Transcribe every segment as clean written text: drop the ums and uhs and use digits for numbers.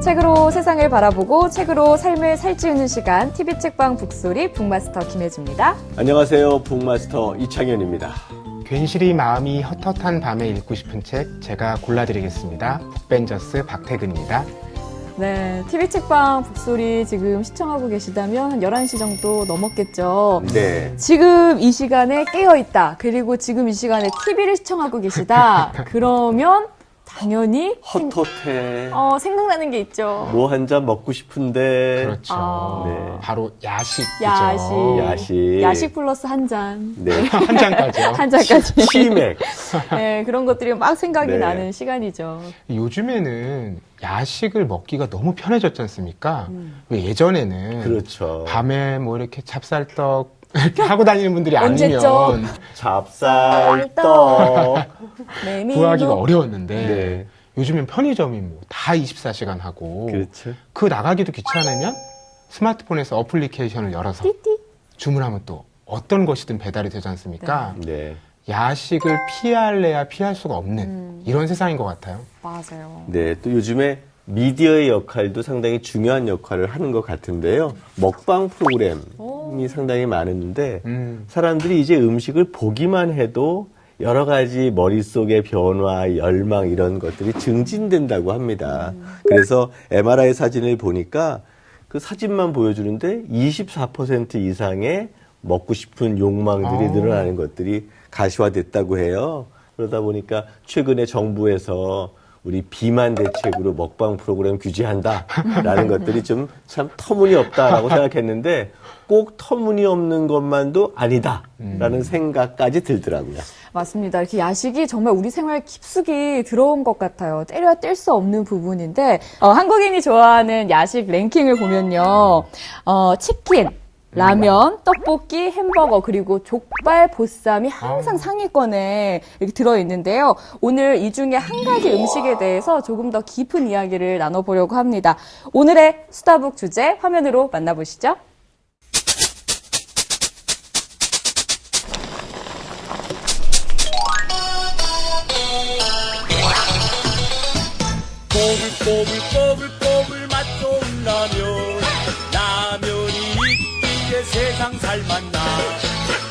책으로 세상을 바라보고 책으로 삶을 살찌우는 시간 TV 책방 북소리 북마스터 김혜주입니다. 안녕하세요. 북마스터 이창현입니다. 괜시리 마음이 헛헛한 밤에 읽고 싶은 책 제가 골라드리겠습니다. 북벤저스 박태근입니다. 네, TV 책방 북소리 지금 시청하고 계시다면 한 11시 정도 넘었겠죠. 네. 지금 이 시간에 깨어있다. 그리고 지금 이 시간에 TV를 시청하고 계시다. 그러면 당연히 헛헛해. 생각나는 게 있죠. 뭐 한 잔 먹고 싶은데. 그렇죠. 네. 바로 야식이죠. 야식. 야식 플러스 한 잔. 네. 한 잔까지요. 한 잔까지. 치맥. 네, 그런 것들이 막 생각이 네. 나는 시간이죠. 요즘에는 야식을 먹기가 너무 편해졌지 않습니까? 왜 예전에는 그렇죠. 밤에 뭐 이렇게 찹쌀떡 이렇게 하고 다니는 분들이 언제죠? 아니면 찹쌀떡. 구하기가 어려웠는데 네. 요즘엔 편의점이 뭐 다 24시간 하고 그렇죠. 그 나가기도 귀찮으면 스마트폰에서 어플리케이션을 열어서 띠띠. 주문하면 또 어떤 것이든 배달이 되지 않습니까? 네. 야식을 피할래야 피할 수가 없는 이런 세상인 것 같아요. 맞아요. 네. 또 요즘에 미디어의 역할도 상당히 중요한 역할을 하는 것 같은데요. 먹방 프로그램이 상당히 많은데 사람들이 이제 음식을 보기만 해도 여러 가지 머릿속의 변화, 열망 이런 것들이 증진된다고 합니다. 그래서 MRI 사진을 보니까 그 사진만 보여주는데 24% 이상의 먹고 싶은 욕망들이 늘어나는 것들이 가시화됐다고 해요. 그러다 보니까 최근에 정부에서 우리 비만 대책으로 먹방 프로그램 규제한다라는 것들이 좀 참 터무니없다라고 생각했는데 꼭 터무니없는 것만도 아니다라는 생각까지 들더라고요. 맞습니다. 이렇게 야식이 정말 우리 생활 깊숙이 들어온 것 같아요. 때려야 뗄 수 없는 부분인데 한국인이 좋아하는 야식 랭킹을 보면요. 치킨, 라면, 떡볶이, 햄버거, 그리고 족발, 보쌈이 항상 상위권에 이렇게 들어있는데요. 오늘 이 중에 한 가지 음식에 대해서 조금 더 깊은 이야기를 나눠보려고 합니다. 오늘의 수다북 주제 화면으로 만나보시죠. 꼬불꼬불꼬불꼬불 맛 좋은 라면 라면이 있기에 세상 살맛나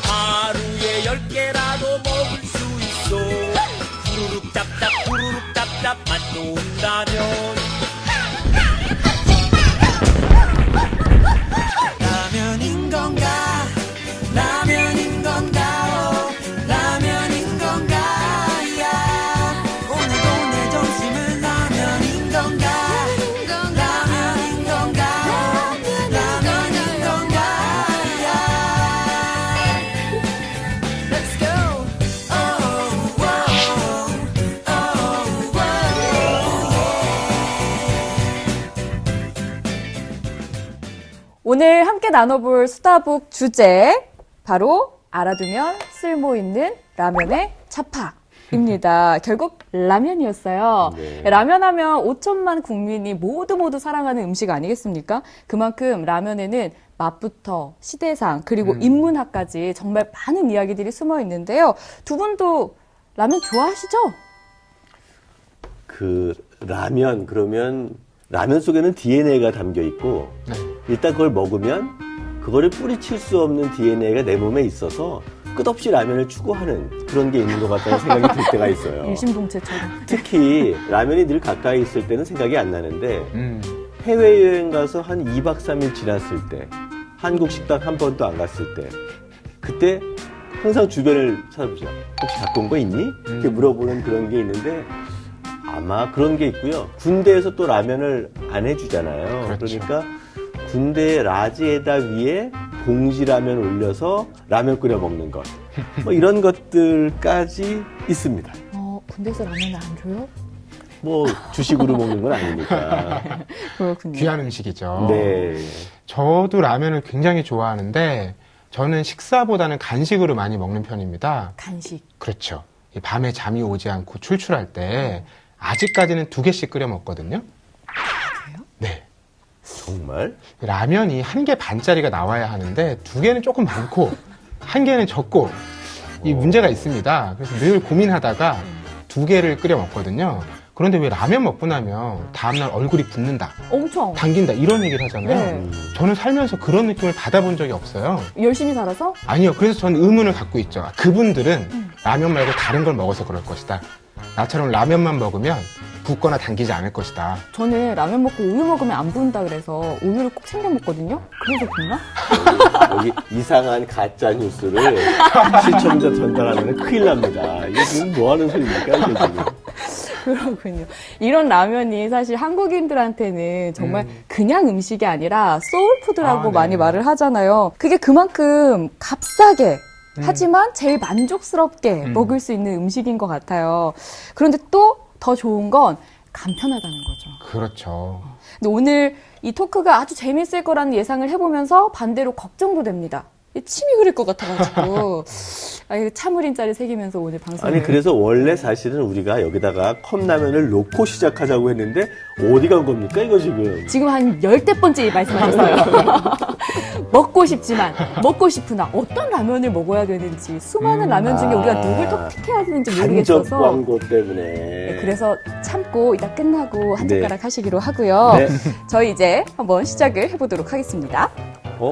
하루에 10개라도 먹을 수 있어 후루룩 짭짭 맛 좋은 라면 라면인 건가 라면인 건가 라면인 건가 야 오늘도 내 점심은 라면인 건가 라면인 건가 라면인 건가 야 Let's go oh, 오늘 함께 나눠볼 수다북 주제 바로 알아두면 쓸모있는 라면의 차파입니다. 결국 라면이었어요. 네. 라면 하면 5천만 국민이 모두 사랑하는 음식 아니겠습니까? 그만큼 라면에는 맛부터 시대상 그리고 인문학까지 정말 많은 이야기들이 숨어 있는데요. 두 분도 라면 좋아하시죠? 그 라면 그러면 라면 속에는 DNA가 담겨 있고 네. 일단 그걸 먹으면 그거를 뿌리칠 수 없는 DNA가 내 몸에 있어서 끝없이 라면을 추구하는 그런 게 있는 것 같다는 생각이 들 때가 있어요. 일심동체처럼. 특히 라면이 늘 가까이 있을 때는 생각이 안 나는데 해외여행 가서 한 2박 3일 지났을 때 한국 식당 한 번도 안 갔을 때 그때 항상 주변을 찾아보죠. 혹시 갖고 온 거 있니? 이렇게 물어보는 그런 게 있는데 아마 그런 게 있고요. 군대에서 또 라면을 안 해주잖아요. 그렇죠. 그러니까 군대의 라지에다 위에 봉지라면 올려서 라면 끓여 먹는 것. 뭐 이런 것들까지 있습니다. 군대에서 라면을 안 줘요? 뭐 주식으로 먹는 건 아니니까. 그렇군요. 귀한 음식이죠. 네. 저도 라면을 굉장히 좋아하는데 저는 식사보다는 간식으로 많이 먹는 편입니다. 간식. 그렇죠. 이 밤에 잠이 오지 않고 출출할 때 아직까지는 2개씩 끓여 먹거든요. 그래요? 네. 정말? 라면이 1개 반짜리가 나와야 하는데 2개는 조금 많고 1개는 적고 이 문제가 있습니다. 그래서 늘 고민하다가 2개를 끓여 먹거든요. 그런데 왜 라면 먹고 나면 다음날 얼굴이 붓는다, 엄청 당긴다 이런 얘기를 하잖아요. 네. 저는 살면서 그런 느낌을 받아본 적이 없어요. 열심히 살아서 아니요. 그래서 저는 의문을 갖고 있죠. 그분들은 라면 말고 다른 걸 먹어서 그럴 것이다. 나처럼 라면만 먹으면 붓거나 당기지 않을 것이다. 저는 라면 먹고 우유 먹으면 안 부은다 그래서 우유를 꼭 챙겨 먹거든요. 그래서 붓나? 여기 이상한 가짜 뉴스를 시청자 전달하면 큰일 납니다. 이게 지금 뭐 하는 소리입니까, 이게 지금? 그렇군요. 이런 라면이 사실 한국인들한테는 정말 그냥 음식이 아니라 소울푸드라고 아, 네. 많이 말을 하잖아요. 그게 그만큼 값싸게 하지만 제일 만족스럽게 먹을 수 있는 음식인 것 같아요. 그런데 또 더 좋은 건 간편하다는 거죠. 그렇죠. 근데 오늘 이 토크가 아주 재밌을 거라는 예상을 해보면서 반대로 걱정도 됩니다. 침이 흐를 것 같아가지고 이거 참을인자를 새기면서 오늘 방송을 아니, 그래서 원래 사실은 우리가 여기다가 컵라면을 놓고 시작하자고 했는데 어디 간 겁니까, 이거 지금? 한 10대번째 말씀하셨어요. 먹고 싶지만 먹고 싶으나 어떤 라면을 먹어야 되는지 수많은 라면 중에 우리가 누굴 택해야 되는지 간접 모르겠어서 광고 때문에. 네, 그래서 참고 이따 끝나고 한 네. 젓가락 하시기로 하고요. 네. 저희 이제 한번 시작을 해보도록 하겠습니다.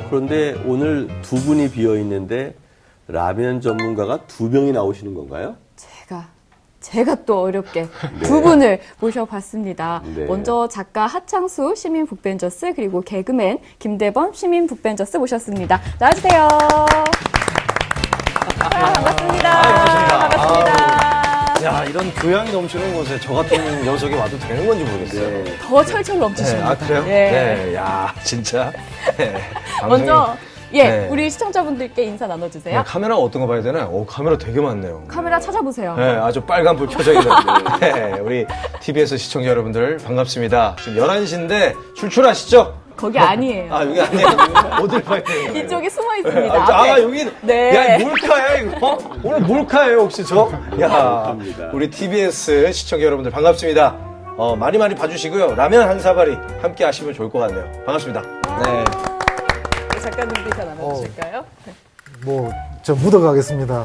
그런데 오늘 두 분이 비어 있는데 라면 전문가가 2명이 나오시는 건가요? 제가 또 어렵게 두 분을 모셔봤습니다. 네. 먼저 작가 하창수 시민 북벤저스 그리고 개그맨 김대범 시민 북벤저스 모셨습니다. 나와주세요. 반갑습니다. 반갑습니다. 야, 이런 교양이 넘치는 곳에 저 같은 녀석이 와도 되는 건지 모르겠어요. 네. 더 철철 넘치십니다. 아, 그래요? 네. 네. 야, 진짜. 네. 방송이- 먼저 네. 우리 시청자분들께 인사 나눠주세요. 네, 카메라 어떤 거 봐야 되나요? 오, 카메라 되게 많네요. 카메라 찾아보세요. 네, 아주 빨간 불 켜져 있는. 네, 우리 TBS 시청자 여러분들 반갑습니다. 지금 11시인데 출출하시죠? 거기 아니에요. 아, 여기 아니에요. 어딜 봐야 되는 거예요? 이쪽에 숨어 있습니다. 아, 앞에. 여기. 네. 야, 몰카야, 이거? 오늘 몰카예요, 혹시 저? 야, 몰카입니다. 우리 TBS 시청자 여러분들 반갑습니다. 많이 봐주시고요. 라면 한 사발이 함께 하시면 좋을 것 같네요. 반갑습니다. 네. 작가님도 인사 나눠주실까요? 저 묻어가겠습니다.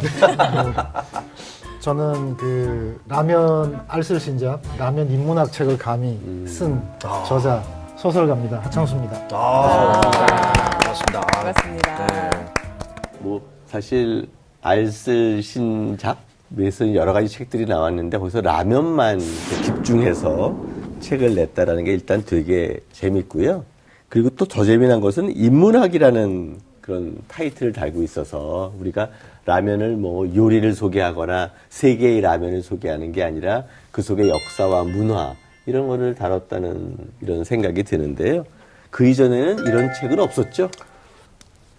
저는 그 라면 알쓸신작, 라면 인문학 책을 감히 쓴 저자, 소설가입니다. 하창수입니다. 반갑습니다. 반갑습니다. 네. 사실 알쓸신작 에서 여러 가지 책들이 나왔는데 거기서 라면만 집중해서 책을 냈다라는 게 일단 되게 재밌고요. 그리고 또 더 재미난 것은 인문학이라는 그런 타이틀을 달고 있어서 우리가 라면을 요리를 소개하거나 세계의 라면을 소개하는 게 아니라 그 속의 역사와 문화 이런 거를 다뤘다는 이런 생각이 드는데요. 그 이전에는 이런 책은 없었죠?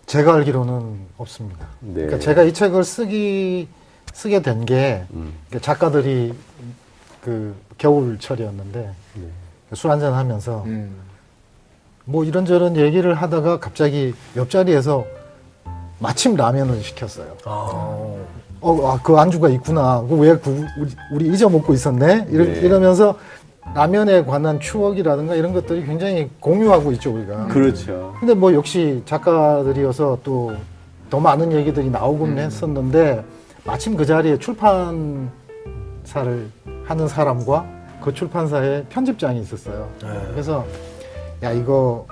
제가 알기로는 없습니다. 네. 그러니까 제가 이 책을 쓰게 된 게 작가들이 그 겨울철이었는데 술 한잔 하면서 이런저런 얘기를 하다가 갑자기 옆자리에서 마침 라면을 시켰어요. 그 안주가 있구나. 왜 우리 잊어먹고 있었네? 네. 이러면서 라면에 관한 추억이라든가 이런 것들이 굉장히 공유하고 있죠, 우리가. 그렇죠. 근데 역시 작가들이어서 또 더 많은 얘기들이 나오곤 했었는데 마침 그 자리에 출판사를 하는 사람과 그 출판사의 편집장이 있었어요. 그래서 야, 이거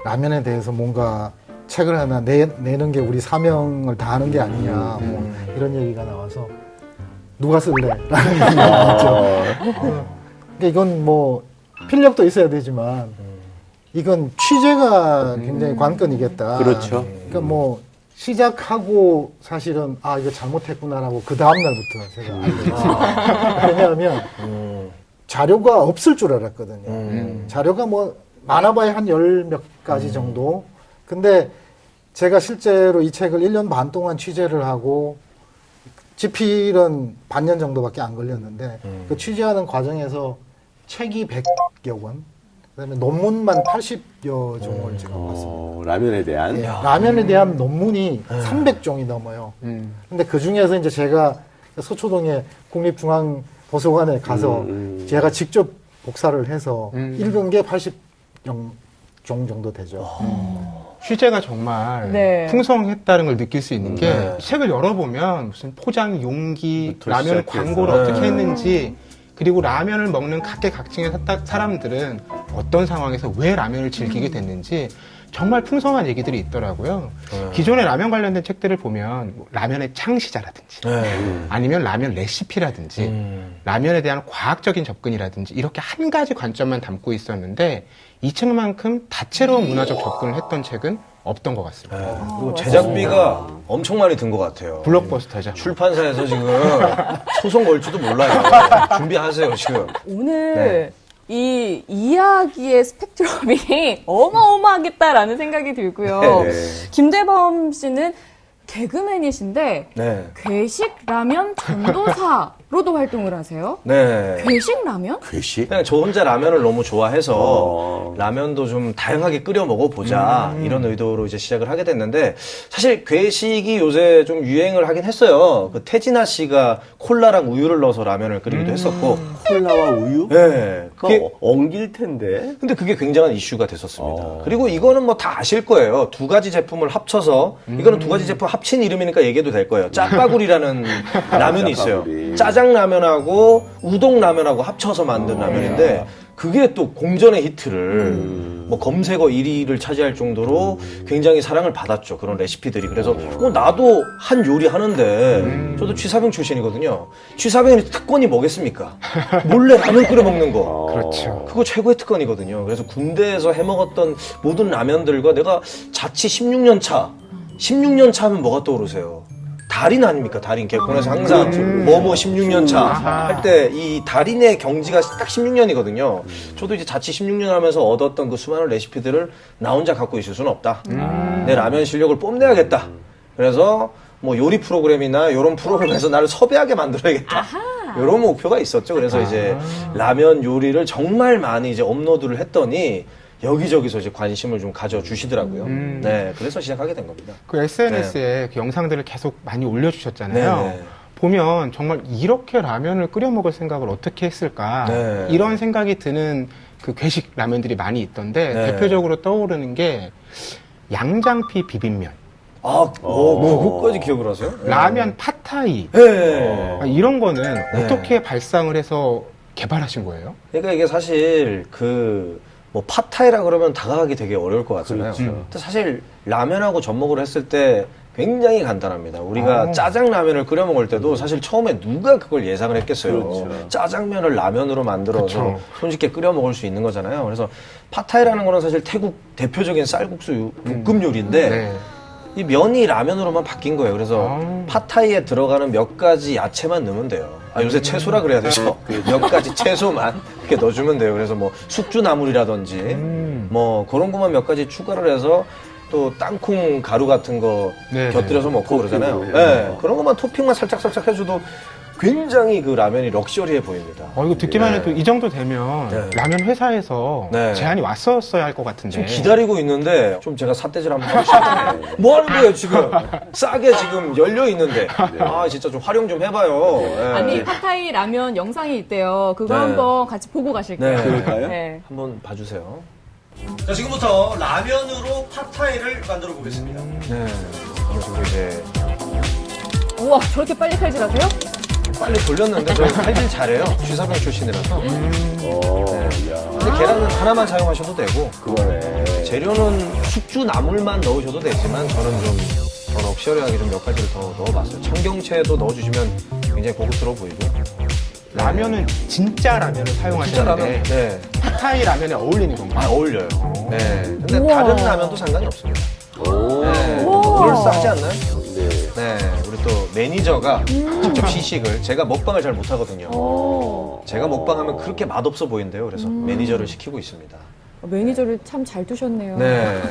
라면에 대해서 뭔가 책을 하나 내는 게 우리 사명을 다하는 게 아니냐, 이런 얘기가 나와서 누가 쓸래? 라는 얘기가 나왔죠. 그러니까 이건 필력도 있어야 되지만 이건 취재가 굉장히 관건이겠다. 그렇죠. 그러니까 시작하고 사실은 이거 잘못했구나라고 그 다음날부터 제가 알게 됐어요. 왜냐하면 자료가 없을 줄 알았거든요. 자료가 많아봐야 한 10몇 가지 정도. 근데 제가 실제로 이 책을 1년 반 동안 취재를 하고 집필은 반년 정도밖에 안 걸렸는데 그 취재하는 과정에서 책이 100여 권, 그다음에 논문만 80여 종을 제가 봤습니다. 라면에 대한. 라면에 대한 논문이 300종이 넘어요. 근데 그 중에서 이제 제가 서초동에 국립중앙도서관에 가서 제가 직접 복사를 해서 읽은 게 80종 정도 되죠. 취재가 정말 네. 풍성했다는 걸 느낄 수 있는 게 책을 열어보면 무슨 포장 용기, 부터 라면 시작해서. 광고를 어떻게 했는지 그리고 라면을 먹는 각계각층의 사람들은 어떤 상황에서 왜 라면을 즐기게 됐는지 정말 풍성한 얘기들이 있더라고요. 기존의 라면 관련된 책들을 보면 뭐 라면의 창시자라든지 아니면 라면 레시피라든지 라면에 대한 과학적인 접근이라든지 이렇게 한 가지 관점만 담고 있었는데 이 책만큼 다채로운 문화적 접근을 했던 책은 없던 것 같습니다. 그리고 제작비가 엄청 많이 든 것 같아요. 블록버스터죠. 출판사에서 지금 소송 걸지도 몰라요. 준비하세요, 지금. 오늘 네. 이 이야기의 스펙트럼이 어마어마하겠다라는 생각이 들고요. 네. 김대범 씨는 개그맨이신데 네. 괴식 라면 전도사로도 활동을 하세요. 네. 괴식 라면? 괴식? 그냥 저 혼자 라면을 너무 좋아해서 라면도 좀 다양하게 끓여 먹어보자 이런 의도로 이제 시작을 하게 됐는데 사실 괴식이 요새 좀 유행을 하긴 했어요. 그 태진아 씨가 콜라랑 우유를 넣어서 라면을 끓이기도 했었고 콜라와 우유? 네. 그게 그게 엉길 텐데. 근데 그게 굉장한 이슈가 됐었습니다. 그리고 이거는 뭐 다 아실 거예요. 두 가지 제품을 합쳐서 이거는 두 가지 제품 합친 이름이니까 얘기해도 될 거예요. 짜파구리라는 라면이 있어요. 짜파구리. 짜장라면하고 우동라면하고 합쳐서 만든 라면인데 그게 또 공전의 히트를 뭐 검색어 1위를 차지할 정도로 굉장히 사랑을 받았죠. 그런 레시피들이. 그래서 나도 한 요리 하는데 저도 취사병 출신이거든요. 취사병의 특권이 뭐겠습니까? 몰래 라면 끓여 먹는 거. 그렇죠. 그거 최고의 특권이거든요. 그래서 군대에서 해먹었던 모든 라면들과 내가 자취 16년 차, 16년 차 하면 뭐가 떠오르세요? 달인 아닙니까? 달인. 개콘에서 항상 뭐뭐 16년 차 할 때 이 달인의 경지가 딱 16년이거든요. 저도 이제 자취 16년 하면서 얻었던 그 수많은 레시피들을 나 혼자 갖고 있을 수는 없다. 내 라면 실력을 뽐내야겠다. 그래서 뭐 요리 프로그램이나 이런 프로그램에서 나를 섭외하게 만들어야겠다. 이런 목표가 있었죠. 그래서 이제 라면 요리를 정말 많이 이제 업로드를 했더니 여기저기서 이제 관심을 좀 가져주시더라고요. 네, 그래서 시작하게 된 겁니다. 그 SNS에 그 영상들을 계속 많이 올려주셨잖아요. 네, 네. 보면 정말 이렇게 라면을 끓여 먹을 생각을 어떻게 했을까 네. 이런 생각이 드는 그 괴식 라면들이 많이 있던데 네. 대표적으로 떠오르는 게 양장피 비빔면, 그거까지 기억을 하세요? 라면 팟타이 네. 이런 거는 어떻게 발상을 해서 개발하신 거예요? 그러니까 이게 사실 뭐 팟타이라 그러면 다가가기 되게 어려울 것 같잖아요. 근데 사실 라면하고 접목을 했을 때 굉장히 간단합니다. 우리가 짜장라면을 끓여 먹을 때도 사실 처음에 누가 그걸 예상을 했겠어요. 짜장면을 라면으로 만들어서 그렇죠. 손쉽게 끓여 먹을 수 있는 거잖아요. 그래서 팟타이라는 거는 사실 태국 대표적인 쌀국수 볶음 요리인데 네. 이 면이 라면으로만 바뀐 거예요. 그래서 팟타이에 들어가는 몇 가지 야채만 넣으면 돼요. 요새 채소라 그래야 되죠. 몇 가지 채소만 이렇게 넣어주면 돼요. 그래서 뭐 숙주나물이라든지 뭐 그런 것만 몇 가지 추가를 해서 또 땅콩 가루 같은 거 네, 곁들여서 먹고 그러잖아요. 네, 그런 것만 토핑만 살짝살짝 해줘도 굉장히 그 라면이 럭셔리해 보입니다. 이거 듣기만 해도 이 정도 되면 네. 라면 회사에서 네. 제안이 왔었어야 할 것 같은데. 지금 기다리고 있는데 좀 제가 삿대질 한번 하고 싶은데 뭐 하는 거예요 지금? 싸게 지금 열려 있는데 진짜 좀 활용 좀 해봐요. 네. 아니 팟타이 라면 영상이 있대요. 그거 네. 한번 같이 보고 가실게요. 네. 그럴까요? 네. 한번 봐주세요. 자, 지금부터 라면으로 팟타이를 만들어 보겠습니다. 네. 이런 식으로 이제 우와 저렇게 빨리 칼질하세요? 빨리 돌렸는데 저희 칼질 잘해요. 취사병 출신이라서. 근데 계란은 하나만 사용하셔도 되고 그거네. 재료는 숙주 나물만 넣으셔도 되지만 저는 좀 더 럭셔리하게 좀 몇 가지를 더 넣어봤어요. 청경채도 넣어주시면 굉장히 고급스러워 보이고. 라면은 진짜 라면을 진짜 사용하시는데 라면? 네. 팟타이 라면에 어울리는 건가요? 어울려요. 네. 근데 우와. 다른 라면도 상관이 없습니다. 오. 네. 우와. 그럴싸하지 않나요? 네. 네. 우리 또 매니저가 직접 시식을 제가 먹방을 잘 못하거든요. 제가 먹방하면 그렇게 맛없어 보인대요. 그래서 매니저를 시키고 있습니다. 매니저를 참 잘 두셨네요. 네.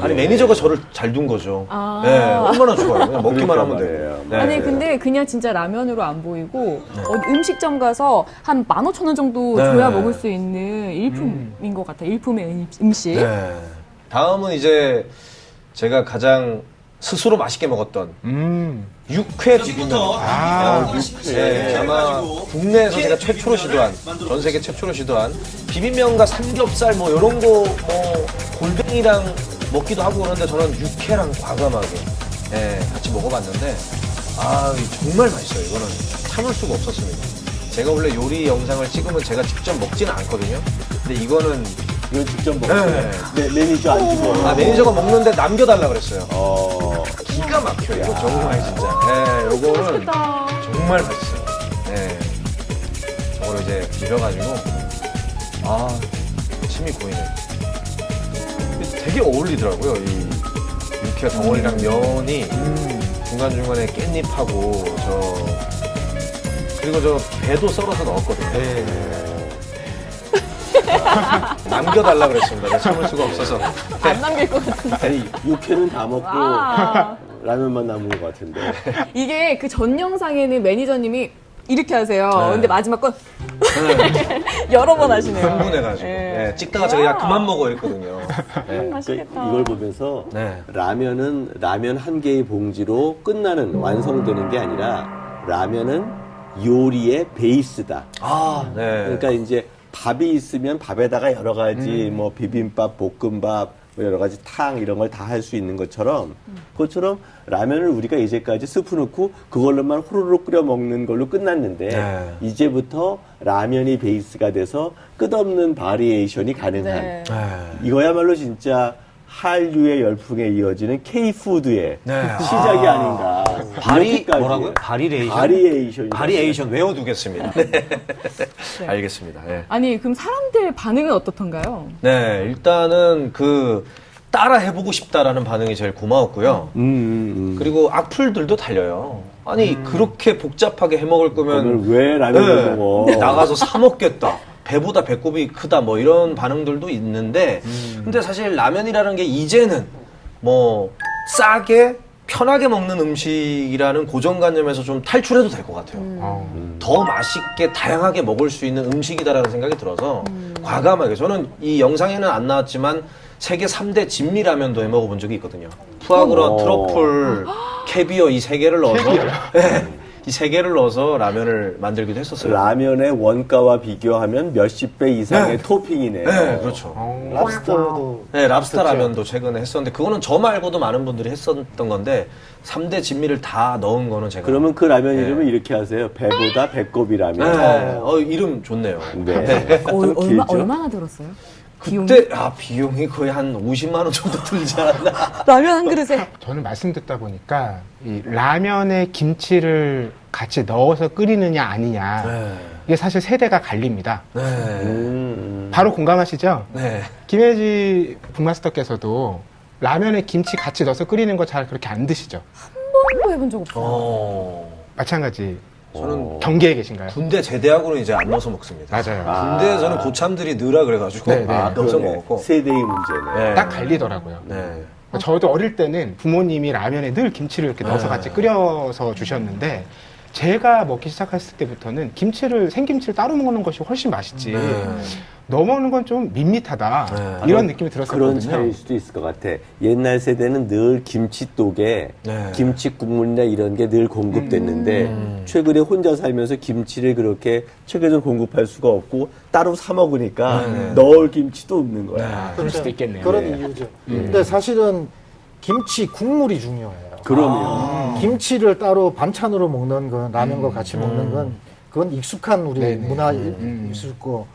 아니 매니저가 저를 잘 둔 거죠. 아. 네. 얼마나 좋아요. 그냥 먹기만 그러니까 하면 말이에요. 돼요. 네. 아니 근데 그냥 진짜 라면으로 안 보이고 음식점 가서 한 15,000원 정도 네. 줘야 먹을 수 있는 일품인 것 같아요. 일품의 음식. 네. 다음은 이제 제가 가장 스스로 맛있게 먹었던 육회 비빔면. 지금부터 네, 아마 국내에서 제가 최초로 시도한, 전 세계 최초로 시도한 비빔면과 삼겹살 뭐 이런 거 뭐 골뱅이랑 먹기도 하고 그러는데 저는 육회랑 과감하게 같이 먹어봤는데 정말 맛있어요. 이거는 참을 수가 없었습니다. 제가 원래 요리 영상을 찍으면 제가 직접 먹지는 않거든요. 근데 이거는 이거 직접 먹어요. 네, 매니저 안 주고. 매니저가 먹는데 남겨달라 그랬어요. 어. 기가 막혀 이거 정말 진짜. 네, 요거는 정말 맛있어요. 네, 저거를 이제 비벼가지고 침이 고이네. 되게 어울리더라고요. 이 육회 덩어리랑 면이 중간중간에 깻잎하고 그리고 저 배도 썰어서 넣었거든요. 남겨달라 그랬습니다. 제가 참을 수가 없어서. 안 남길 것 같은데. 아니, 육회는 다 먹고 아. 라면만 남은 것 같은데. 이게 그 전 영상에는 매니저님이 이렇게 하세요. 네. 근데 마지막 건 여러 번 하시네요. 흥분해가지고. 네. 네, 찍다가 제가 야 그만 먹어 이랬거든요. 네. 맛있겠다. 이걸 보면서 네. 라면은 라면 한 개의 봉지로 끝나는 완성되는 게 아니라 라면은 요리의 베이스다. 네. 그러니까 이제 밥이 있으면 밥에다가 여러 가지 뭐 비빔밥, 볶음밥, 뭐 여러 가지 탕 이런 걸 다 할 수 있는 것처럼 그것처럼 라면을 우리가 이제까지 스프 넣고 그걸로만 호로록 끓여 먹는 걸로 끝났는데 네. 이제부터 라면이 베이스가 돼서 끝없는 바리에이션이 가능한 네. 이거야말로 진짜 한류의 열풍에 이어지는 K-푸드의 네. 시작이 아닌가. 이렇게까지. 뭐라고요? 바리레이션? 바리에이션. 바리에이션 외워두겠습니다. 네. 알겠습니다. 네. 아니 그럼 사람들 반응은 어떻던가요? 네, 일단은 따라 해보고 싶다라는 반응이 제일 고마웠고요. 그리고 악플들도 달려요. 아니, 그렇게 복잡하게 해 먹을 거면 오늘 왜 라면을 먹어? 나가서 사 먹겠다. 배보다 배꼽이 크다. 뭐 이런 반응들도 있는데, 근데 사실 라면이라는 게 이제는 뭐 싸게 편하게 먹는 음식이라는 고정관념에서 좀 탈출해도 될 것 같아요. 더 맛있게 다양하게 먹을 수 있는 음식이다라는 생각이 들어서 과감하게 저는 이 영상에는 안 나왔지만 세계 3대 진미 라면도 해 먹어본 적이 있거든요. 푸아그라, 트러플, 캐비어 이 세 개를 넣어서 이 세 개를 넣어서 라면을 만들기도 했었어요. 라면의 원가와 비교하면 몇십 배 이상의 토핑이네요. 네, 그렇죠. 랍스터도 네, 랍스터 라면도 최근에 했었는데 그거는 저 말고도 많은 분들이 했었던 건데 3대 진미를 다 넣은 거는 제가 그러면 그 라면 이름을 이렇게 하세요. 배보다 배꼽이 라면. 네. 이름 좋네요. 네. 좀 길죠? 얼마나 들었어요? 그때 비용이 거의 한 50만 원 정도 들지 않았나? 라면 한 그릇에 저는 말씀 듣다 보니까 이 라면에 김치를 같이 넣어서 끓이느냐 아니냐 이게 사실 세대가 갈립니다. 바로 공감하시죠? 네. 김혜지 북마스터께서도 라면에 김치 같이 넣어서 끓이는 거 잘 그렇게 안 드시죠? 번도 해본 적 없어요. 마찬가지 저는 경계에 계신가요? 군대 제대하고는 이제 안 넣어서 먹습니다. 맞아요. 군대에서는 고참들이 넣으라 그래가지고 네, 네. 넣어서 그러네. 먹었고. 세대의 문제네. 네. 딱 갈리더라고요. 네. 저도 어릴 때는 부모님이 라면에 늘 김치를 이렇게 넣어서 같이 끓여서 주셨는데 제가 먹기 시작했을 때부터는 생김치를 따로 먹는 것이 훨씬 맛있지. 넣어 먹는 건 좀 밋밋하다. 이런 느낌이 그런 들었었거든요. 차이일 수도 있을 것 같아. 옛날 세대는 늘 김치독에 김치 국물이나 이런 게 늘 공급됐는데 최근에 혼자 살면서 김치를 그렇게 체계적으로 공급할 수가 없고 따로 사 먹으니까 넣을 김치도 없는 거야. 그럴 수도 있겠네요. 그런 이유죠. 근데 사실은 김치 국물이 중요해요. 그럼요. 김치를 따로 반찬으로 먹는 건 라면과 같이 먹는 건 그건 익숙한 우리 네네. 문화 있고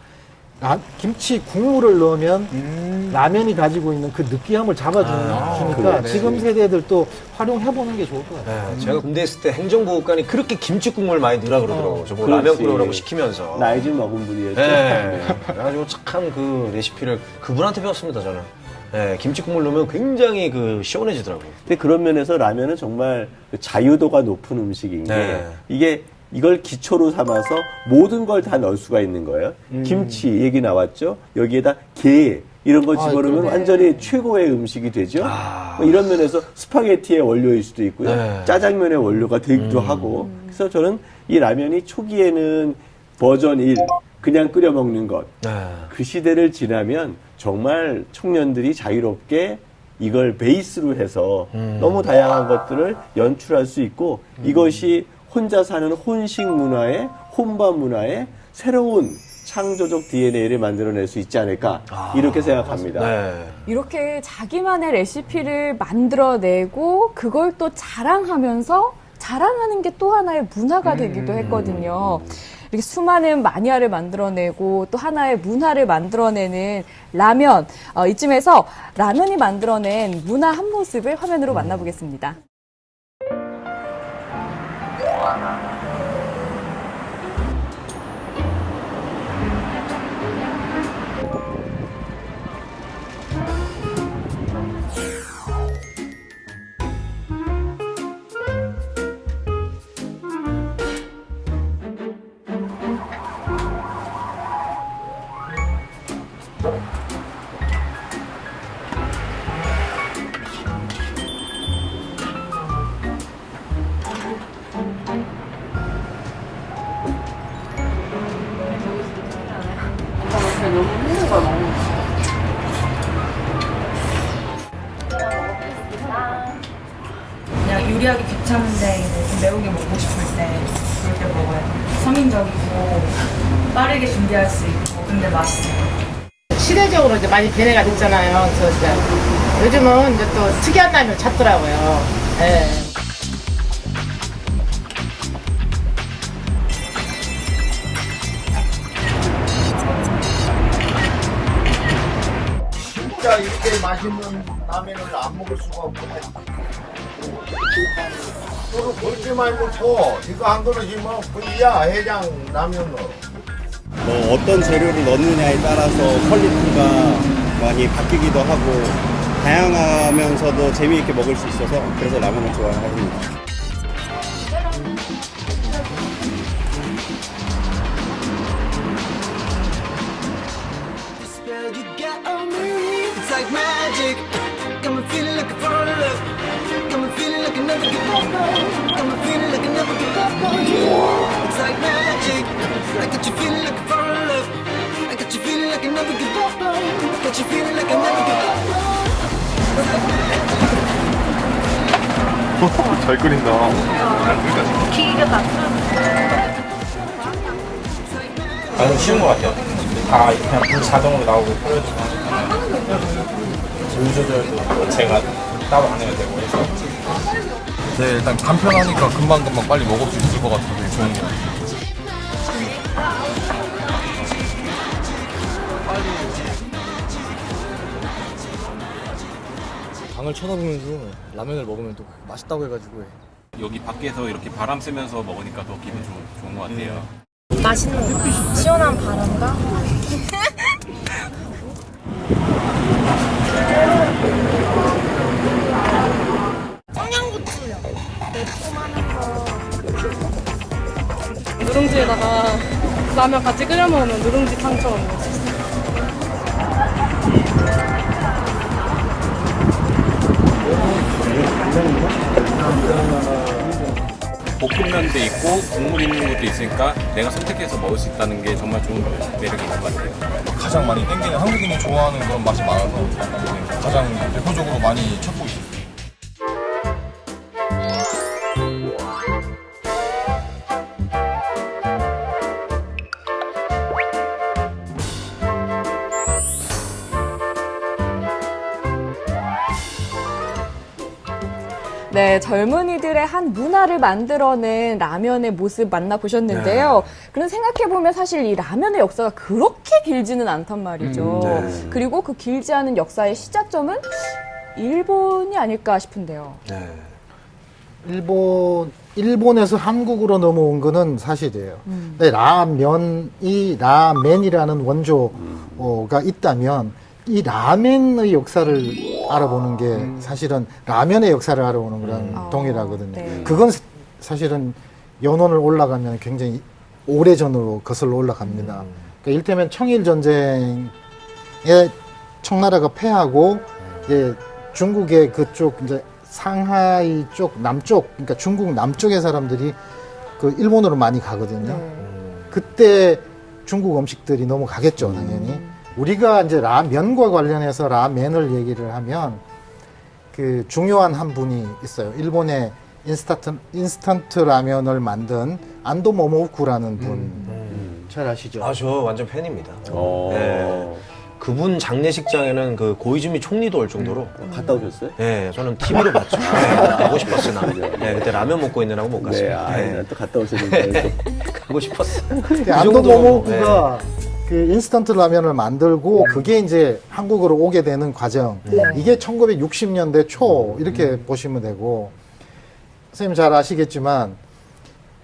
김치 국물을 넣으면 라면이 가지고 있는 그 느끼함을 잡아주니까 그러네. 지금 세대들도 활용해보는 게 좋을 것 같아요. 네, 제가 군대 있을 때 행정보급관이 그렇게 김치 국물 많이 넣으라 그러더라고요. 저보고 그렇지. 라면 끓여라고 시키면서. 나이 좀 먹은 분이었죠. 네. 그래가지고 참 그 레시피를 그분한테 배웠습니다, 저는. 네, 김치 국물 넣으면 굉장히 시원해지더라고요. 근데 그런 면에서 라면은 정말 그 자유도가 높은 음식인 게 네. 이걸 기초로 삼아서 모든 걸 다 넣을 수가 있는 거예요. 김치 얘기 나왔죠. 여기에다 게 이런 거 집어넣으면 그러네. 완전히 최고의 음식이 되죠. 뭐 이런 면에서 스파게티의 원료일 수도 있고요. 네. 짜장면의 원료가 되기도 하고. 그래서 저는 이 라면이 초기에는 버전 1 그냥 끓여 먹는 것. 그 시대를 지나면 정말 청년들이 자유롭게 이걸 베이스로 해서 너무 다양한 것들을 연출할 수 있고 이것이 혼자 사는 혼식 문화의 혼밥 문화의 새로운 창조적 DNA를 만들어낼 수 있지 않을까 이렇게 생각합니다. 네. 이렇게 자기만의 레시피를 만들어내고 그걸 또 자랑하면서 자랑하는 게 또 하나의 문화가 되기도 했거든요. 이렇게 수많은 마니아를 만들어내고 또 하나의 문화를 만들어내는 라면. 이쯤에서 라면이 만들어낸 문화 한 모습을 화면으로 만나보겠습니다. 그냥 요리하기 귀찮은데 이제 좀 매운 게 먹고 싶을 때 그럴 때 먹어요. 서민적이고 빠르게 준비할 수 있고 근데 맛있어요. 시대적으로 이제 많이 변해가 됐잖아요. 그래서 이제 요즘은 이제 또 특이한 라면 찾더라고요. 예. 진짜 이렇게 맛있는 라면을 안 먹을 수가 없네. 또는 그렇게 많이 먹고 이거 한 그릇이면 분이야 해장 라면으로. 뭐 어떤 재료를 넣느냐에 따라서 퀄리티가 많이 바뀌기도 하고 다양하면서도 재미있게 먹을 수 있어서 그래서 라면을 좋아합니다. spell you got on me. It's like magic. Got me feeling like a fall in love. Got me feeling like I never give up. Got me feeling like I never give up on you. It's like magic. I got you feeling like a fall in love. I got you feeling like I never give up. Got you feeling like I never give up. 잘 끓인다. 아주 쉬운 것 같아요. 다 그냥 불 자동으로 나오고 끓여주고 물 조절도 제가 따로 안 해도 되고 해서 네, 일단 간편하니까 금방금방 빨리 먹을 수 있을 것 같아서 되게 좋은 것 같아요. 방을 쳐다보면서 라면을 먹으면 또 맛있다고 해가지고 여기 밖에서 이렇게 바람 쐬면서 먹으니까 더 기분 좋은 것 같아요. 맛있는 시원한 바람과 청양고추요. 매콤하면서 누룽지에다가 라면 같이 끓여 먹으면 누룽지 탕처럼 먹을 수 있어요. 볶음면도 있고 국물 있는 것도 있으니까 내가 선택해서 먹을 수 있다는 게 정말 좋은 매력이 있는 것 같아요. 가장 많이 땡기는 한국인이 좋아하는 그런 맛이 많아서 가장 대표적으로 많이 찾고 있어요. 네, 젊은이들의 한 문화를 만들어낸 라면의 모습 만나보셨는데요. 그런 생각해보면 사실 이 라면의 역사가 그렇게 길지는 않단 말이죠. 네. 그리고 그 길지 않은 역사의 시작점은 일본이 아닐까 싶은데요. 네. 일본에서 한국으로 넘어온 거는 사실이에요. 근데 라멘이라는 원조가 있다면 이 라멘의 역사를 알아보는 게 사실은 라면의 역사를 알아보는 거랑 동일하거든요. 네. 그건 사실은 연원을 올라가면 굉장히 오래전으로 거슬러 올라갑니다. 그러니까 일테면 청일전쟁에 청나라가 패하고 이제 중국의 그쪽 이제 상하이 쪽 남쪽, 그러니까 중국 남쪽의 사람들이 그 일본으로 많이 가거든요. 그때 중국 음식들이 넘어가겠죠, 당연히. 우리가 이제 라면과 관련해서 라멘을 얘기를 하면 그 중요한 한 분이 있어요. 일본의 인스턴트 라면을 만든 안도 모모우쿠라는 분. 잘 아시죠? 아, 저 완전 팬입니다. 네. 그분 장례식장에는 그 고이즈미 총리도 올 정도로. 갔다 오셨어요? 네, 저는 TV로 봤죠. 네, 가고 싶었으나. 네, 그때 라면 먹고 있느라고 못 갔어요. 네, 또 갔다 오셨는데 또 가고 보고 싶었어. 안동 정도면 뭐, 모모구가 그 인스턴트 라면을 만들고 그게 이제 한국으로 오게 되는 과정. 이게 1960년대 초 이렇게 보시면 되고, 선생님 잘 아시겠지만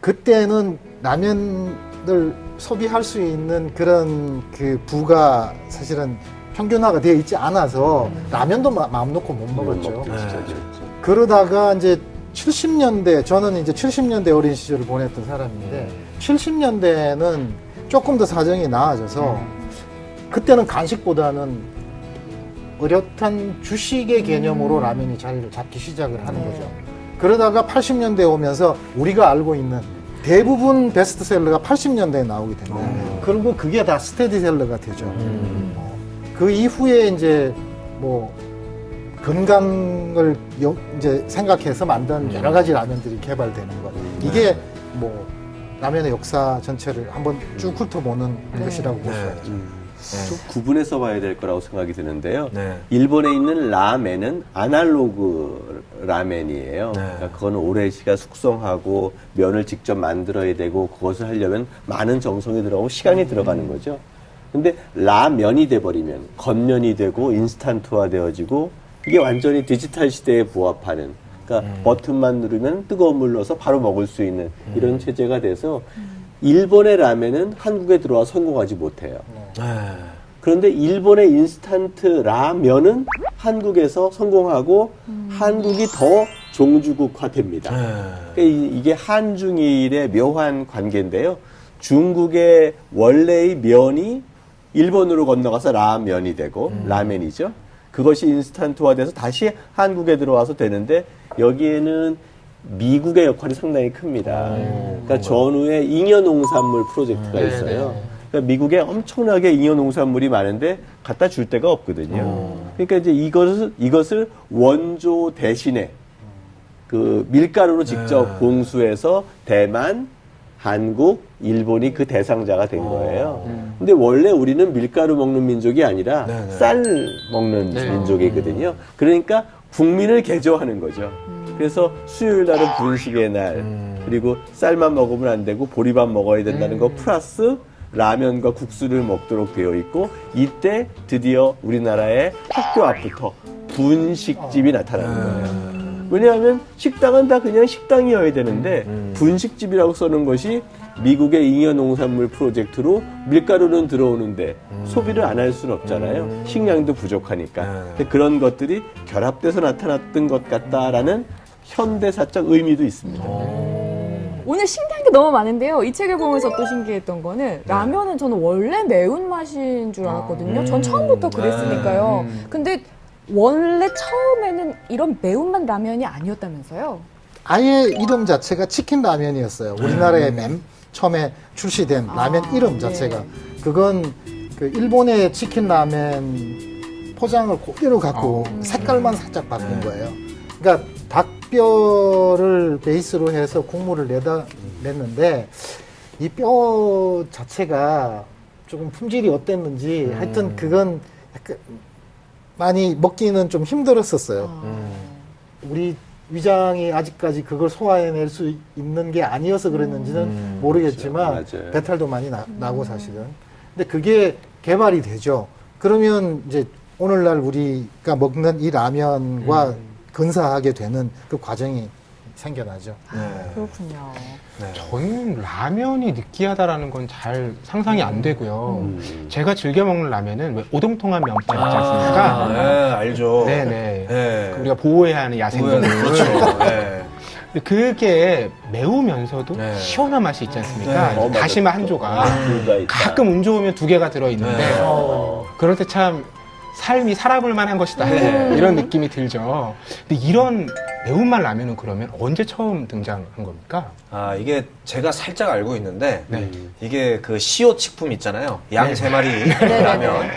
그때는 라면을 소비할 수 있는 그런 그 부가 사실은 평균화가 되어 있지 않아서 라면도 마음 놓고 못 먹었죠. 그러다가 이제 70년대, 저는 이제 70년대 어린 시절을 보냈던 사람인데 70년대는 조금 더 사정이 나아져서 그때는 간식보다는 어엿한 주식의 개념으로 라면이 자리를 잡기 시작을 하는 거죠. 그러다가 80년대에 오면서 우리가 알고 있는 대부분 베스트셀러가 80년대에 나오게 됩니다. 그리고 그게 다 스테디셀러가 되죠. 그 이후에 이제 뭐 건강을 이제 생각해서 만든 여러 가지 라면들이 개발되는 것. 이게 뭐 라면의 역사 전체를 한번 쭉 훑어보는 것이라고 볼 수가 있죠. 좀 구분해서 봐야 될 거라고 생각이 드는데요. 네. 일본에 있는 라멘은 아날로그 라멘이에요. 그러니까 그건 오래 시간 숙성하고 면을 직접 만들어야 되고 그것을 하려면 많은 정성이 들어가고 시간이 들어가는 거죠. 근데 라면이 돼버리면 겉면이 되고 인스턴트화 되어지고 이게 완전히 디지털 시대에 부합하는, 그러니까 버튼만 누르면 뜨거운 물 넣어서 바로 먹을 수 있는 이런 체제가 돼서 일본의 라면은 한국에 들어와 성공하지 못해요. 그런데 일본의 인스턴트 라면은 한국에서 성공하고 한국이 더 종주국화됩니다. 그러니까 이게 한중일의 묘한 관계인데요. 중국의 원래의 면이 일본으로 건너가서 라면이 되고 라멘이죠. 그것이 인스턴트화돼서 다시 한국에 들어와서 되는데 여기에는 미국의 역할이 상당히 큽니다. 그러니까 전후에 잉여농산물 프로젝트가 있어요. 그러니까 미국에 엄청나게 잉여농산물이 많은데 갖다 줄 데가 없거든요. 그러니까 이제 이것을 원조 대신에 그 밀가루로 직접 공수해서 대만, 한국, 일본이 그 대상자가 된 거예요. 근데 원래 우리는 밀가루 먹는 민족이 아니라 쌀 먹는 민족이거든요. 그러니까 국민을 개조하는 거죠. 그래서 수요일 날은 분식의 날, 그리고 쌀만 먹으면 안 되고 보리밥 먹어야 된다는 거 플러스 라면과 국수를 먹도록 되어 있고, 이때 드디어 우리나라의 학교 앞부터 분식집이 나타나는 거예요. 왜냐하면 식당은 다 그냥 식당이어야 되는데 분식집이라고 써는 것이 미국의 잉여농산물 프로젝트로 밀가루는 들어오는데 소비를 안 할 수는 없잖아요. 식량도 부족하니까. 근데 그런 것들이 결합돼서 나타났던 것 같다라는 현대사적 의미도 있습니다. 오늘 신기한 게 너무 많은데요. 이 책을 보면서 또 신기했던 거는 라면은 저는 원래 매운맛인 줄 알았거든요. 전 처음부터 그랬으니까요. 근데 원래 처음에는 이런 매운맛 라면이 아니었다면서요? 아예 이름 자체가 치킨 라면이었어요. 우리나라에 맨 처음에 출시된 라면 이름 자체가. 그건 그 일본의 치킨 라면 포장을 그대로 갖고 색깔만 살짝 바꾼 거예요. 그러니까 닭뼈를 베이스로 해서 국물을 냈는데 이 뼈 자체가 조금 품질이 어땠는지 하여튼 그건 약간 많이 먹기는 좀 힘들었었어요. 우리 위장이 아직까지 그걸 소화해낼 수 있는 게 아니어서 그랬는지는 모르겠지만 그렇죠. 배탈도 많이 나고 사실은. 근데 그게 개발이 되죠. 그러면 이제 오늘날 우리가 먹는 이 라면과 근사하게 되는 그 과정이 생겨나죠. 그렇군요. 저는 라면이 느끼하다라는 건 잘 상상이 안 되고요. 제가 즐겨 먹는 라면은 왜 오동통한 면발 있지 않습니까? 네, 알죠. 네네. 네. 우리가 보호해야 하는 야생동물. 그렇죠. 네. 그게 매우면서도 시원한 맛이 있지 않습니까? 네. 다시마 한 조각. 가끔 운 좋으면 2개가 들어있는데 그럴 때 참 삶이 살아볼 만한 것이다. 이런 느낌이 들죠. 근데 이런 매운맛 라면은 그러면 언제 처음 등장한 겁니까? 아, 이게 제가 살짝 알고 있는데, 이게 그 시옷 식품 있잖아요. 양 3마리 라면.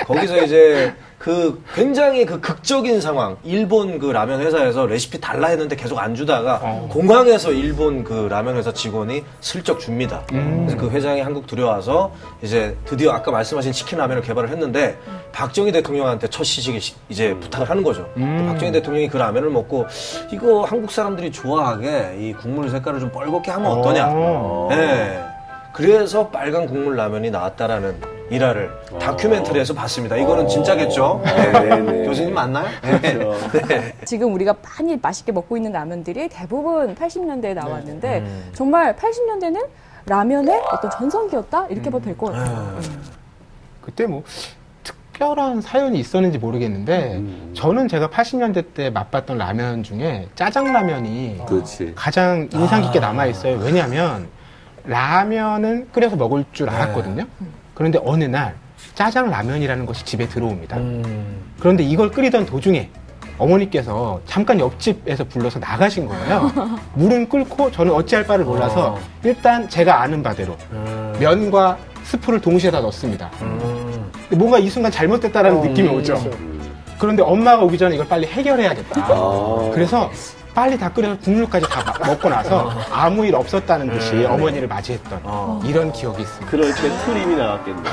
거기서 이제 그 굉장히 그 극적인 상황, 일본 그 라면 회사에서 레시피 달라 했는데 계속 안 주다가 공항에서 일본 그 라면 회사 직원이 슬쩍 줍니다. 그래서 그 회장이 한국 들여와서 이제 드디어 아까 말씀하신 치킨 라면을 개발을 했는데 박정희 대통령한테 첫 시식에 이제 부탁을 하는 거죠. 박정희 대통령이 그 라면을 먹고 이거 한국 사람들이 좋아하게 이 국물 색깔을 좀 뻘겋게 하면 어떠냐. 네. 그래서 빨간 국물 라면이 나왔다라는 일화를 다큐멘터리에서 봤습니다. 이거는 진짜겠죠? 네. 교수님 맞나요? 네. 지금 우리가 많이 맛있게 먹고 있는 라면들이 대부분 80년대에 나왔는데 정말 80년대는 라면의 어떤 전성기였다? 이렇게 봐도 될 것 같아요. 그때 뭐 특별한 사연이 있었는지 모르겠는데 저는 제가 80년대 때 맛봤던 라면 중에 짜장라면이 그렇지. 가장 인상 깊게 남아있어요. 왜냐하면 라면은 끓여서 먹을 줄 알았거든요. 그런데 어느 날 짜장라면이라는 것이 집에 들어옵니다. 그런데 이걸 끓이던 도중에 어머니께서 잠깐 옆집에서 불러서 나가신 거예요. 물은 끓고 저는 어찌할 바를 몰라서 일단 제가 아는 바대로 면과 스프를 동시에 다 넣습니다. 근데 뭔가 이 순간 잘못됐다라는 느낌이 오죠. 그런데 엄마가 오기 전에 이걸 빨리 해결해야겠다. 그래서 빨리 다 끓여서 국물까지 다 먹고 나서 아무 일 없었다는 듯이 어머니를 맞이했던 이런 기억이 있습니다. 그럴 때 트림이 나왔겠네요.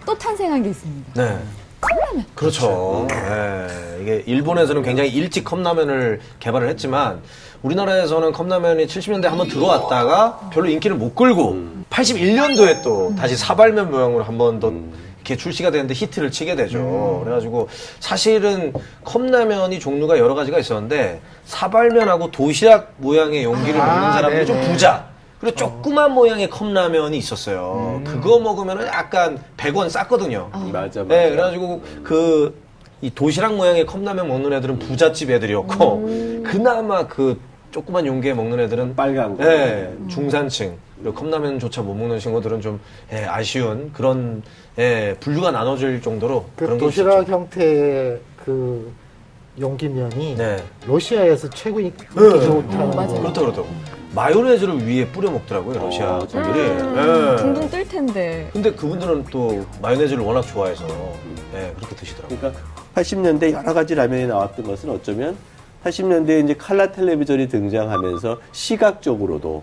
또 탄생한 게 있습니다. 네. 컵라면. 그렇죠. 네. 이게 일본에서는 굉장히 일찍 컵라면을 개발을 했지만 우리나라에서는 컵라면이 70년대에 한번 들어왔다가 별로 인기를 못 끌고 81년도에 또 다시 사발면 모양으로 한 번 더 이렇게 출시가 되는데 히트를 치게 되죠. 그래가지고 사실은 컵라면이 종류가 여러 가지가 있었는데 사발면하고 도시락 모양의 용기를 먹는 사람들이 좀 부자. 그리고 조그만 모양의 컵라면이 있었어요. 그거 먹으면 약간 100원 쌌거든요. 맞아. 네, 그래가지고 이 도시락 모양의 컵라면 먹는 애들은 부잣집 애들이었고 그나마 그 조그만 용기에 먹는 애들은 빨간 거. 네, 중산층. 그리고 컵라면조차 못 먹는 친구들은 좀 아쉬운 그런 분류가 나눠질 정도로 그 그런 게 도시락 있었죠. 형태의 그 용기면이 네. 러시아에서 최고 인기 좋다는 맞아요. 그렇다고. 마요네즈를 위에 뿌려 먹더라고요, 러시아 분들이. 네. 둥둥 뜰 텐데. 근데 그분들은 또 마요네즈를 워낙 좋아해서 그렇게 드시더라고요. 그러니까 80년대 여러 가지 라면이 나왔던 것은 어쩌면 80년대에 이제 칼라 텔레비전이 등장하면서 시각적으로도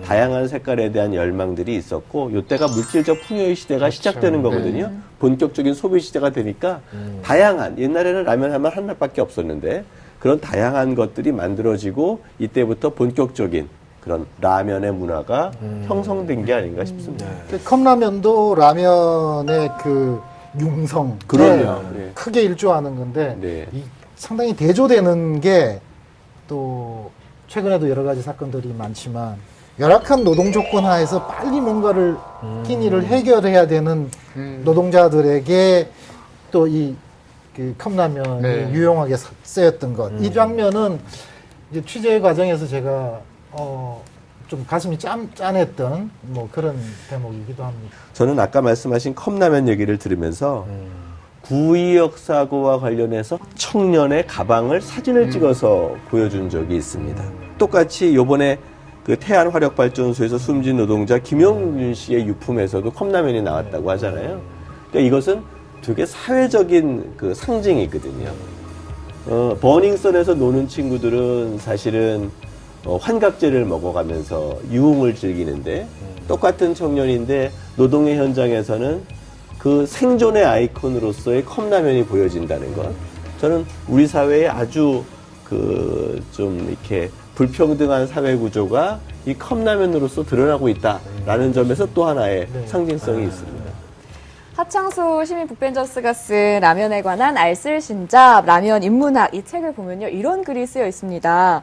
다양한 색깔에 대한 열망들이 있었고 이때가 물질적 풍요의 시대가 시작되는 거거든요. 본격적인 소비 시대가 되니까 다양한 옛날에는 라면 하면 하나밖에 없었는데 그런 다양한 것들이 만들어지고 이때부터 본격적인 그런 라면의 문화가 형성된 게 아닌가 싶습니다. 그 컵라면도 라면의 그 융성 그럼요. 네. 크게 일조하는 건데 네. 상당히 대조되는 게 또 최근에도 여러 가지 사건들이 많지만 열악한 노동 조건 하에서 빨리 뭔가를 끼니를 해결해야 되는 노동자들에게 또 이 그 컵라면이 유용하게 쓰였던 것. 이 장면은 이제 취재 과정에서 제가 좀 가슴이 짠했던 뭐 그런 대목이기도 합니다. 저는 아까 말씀하신 컵라면 얘기를 들으면서 구의역 사고와 관련해서 청년의 가방을 사진을 찍어서 보여준 적이 있습니다. 똑같이 요번에 그 태안 화력발전소에서 숨진 노동자 김영준 씨의 유품에서도 컵라면이 나왔다고 하잖아요. 그러니까 이것은 되게 사회적인 그 상징이거든요. 버닝썬에서 노는 친구들은 사실은 환각제를 먹어가면서 유흥을 즐기는데 똑같은 청년인데 노동의 현장에서는 그 생존의 아이콘으로서의 컵라면이 보여진다는 것. 저는 우리 사회에 아주 좀 이렇게 불평등한 사회 구조가 이 컵라면으로서 드러나고 있다라는 점에서 또 하나의 상징성이 있습니다. 하창수 시민 북벤저스가 쓴 라면에 관한 알쓸신잡, 라면 인문학 이 책을 보면요. 이런 글이 쓰여 있습니다.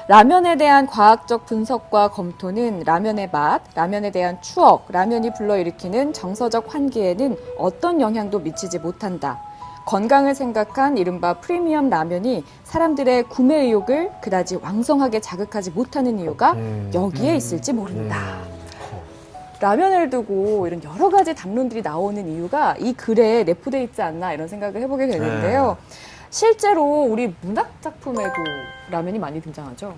라면에 대한 과학적 분석과 검토는 라면의 맛, 라면에 대한 추억, 라면이 불러일으키는 정서적 환기에는 어떤 영향도 미치지 못한다. 건강을 생각한 이른바 프리미엄 라면이 사람들의 구매 의욕을 그다지 왕성하게 자극하지 못하는 이유가 여기에 있을지 모른다. 라면을 두고 이런 여러 가지 담론들이 나오는 이유가 이 글에 내포되어 있지 않나 이런 생각을 해보게 되는데요. 실제로 우리 문학 작품에도 라면이 많이 등장하죠.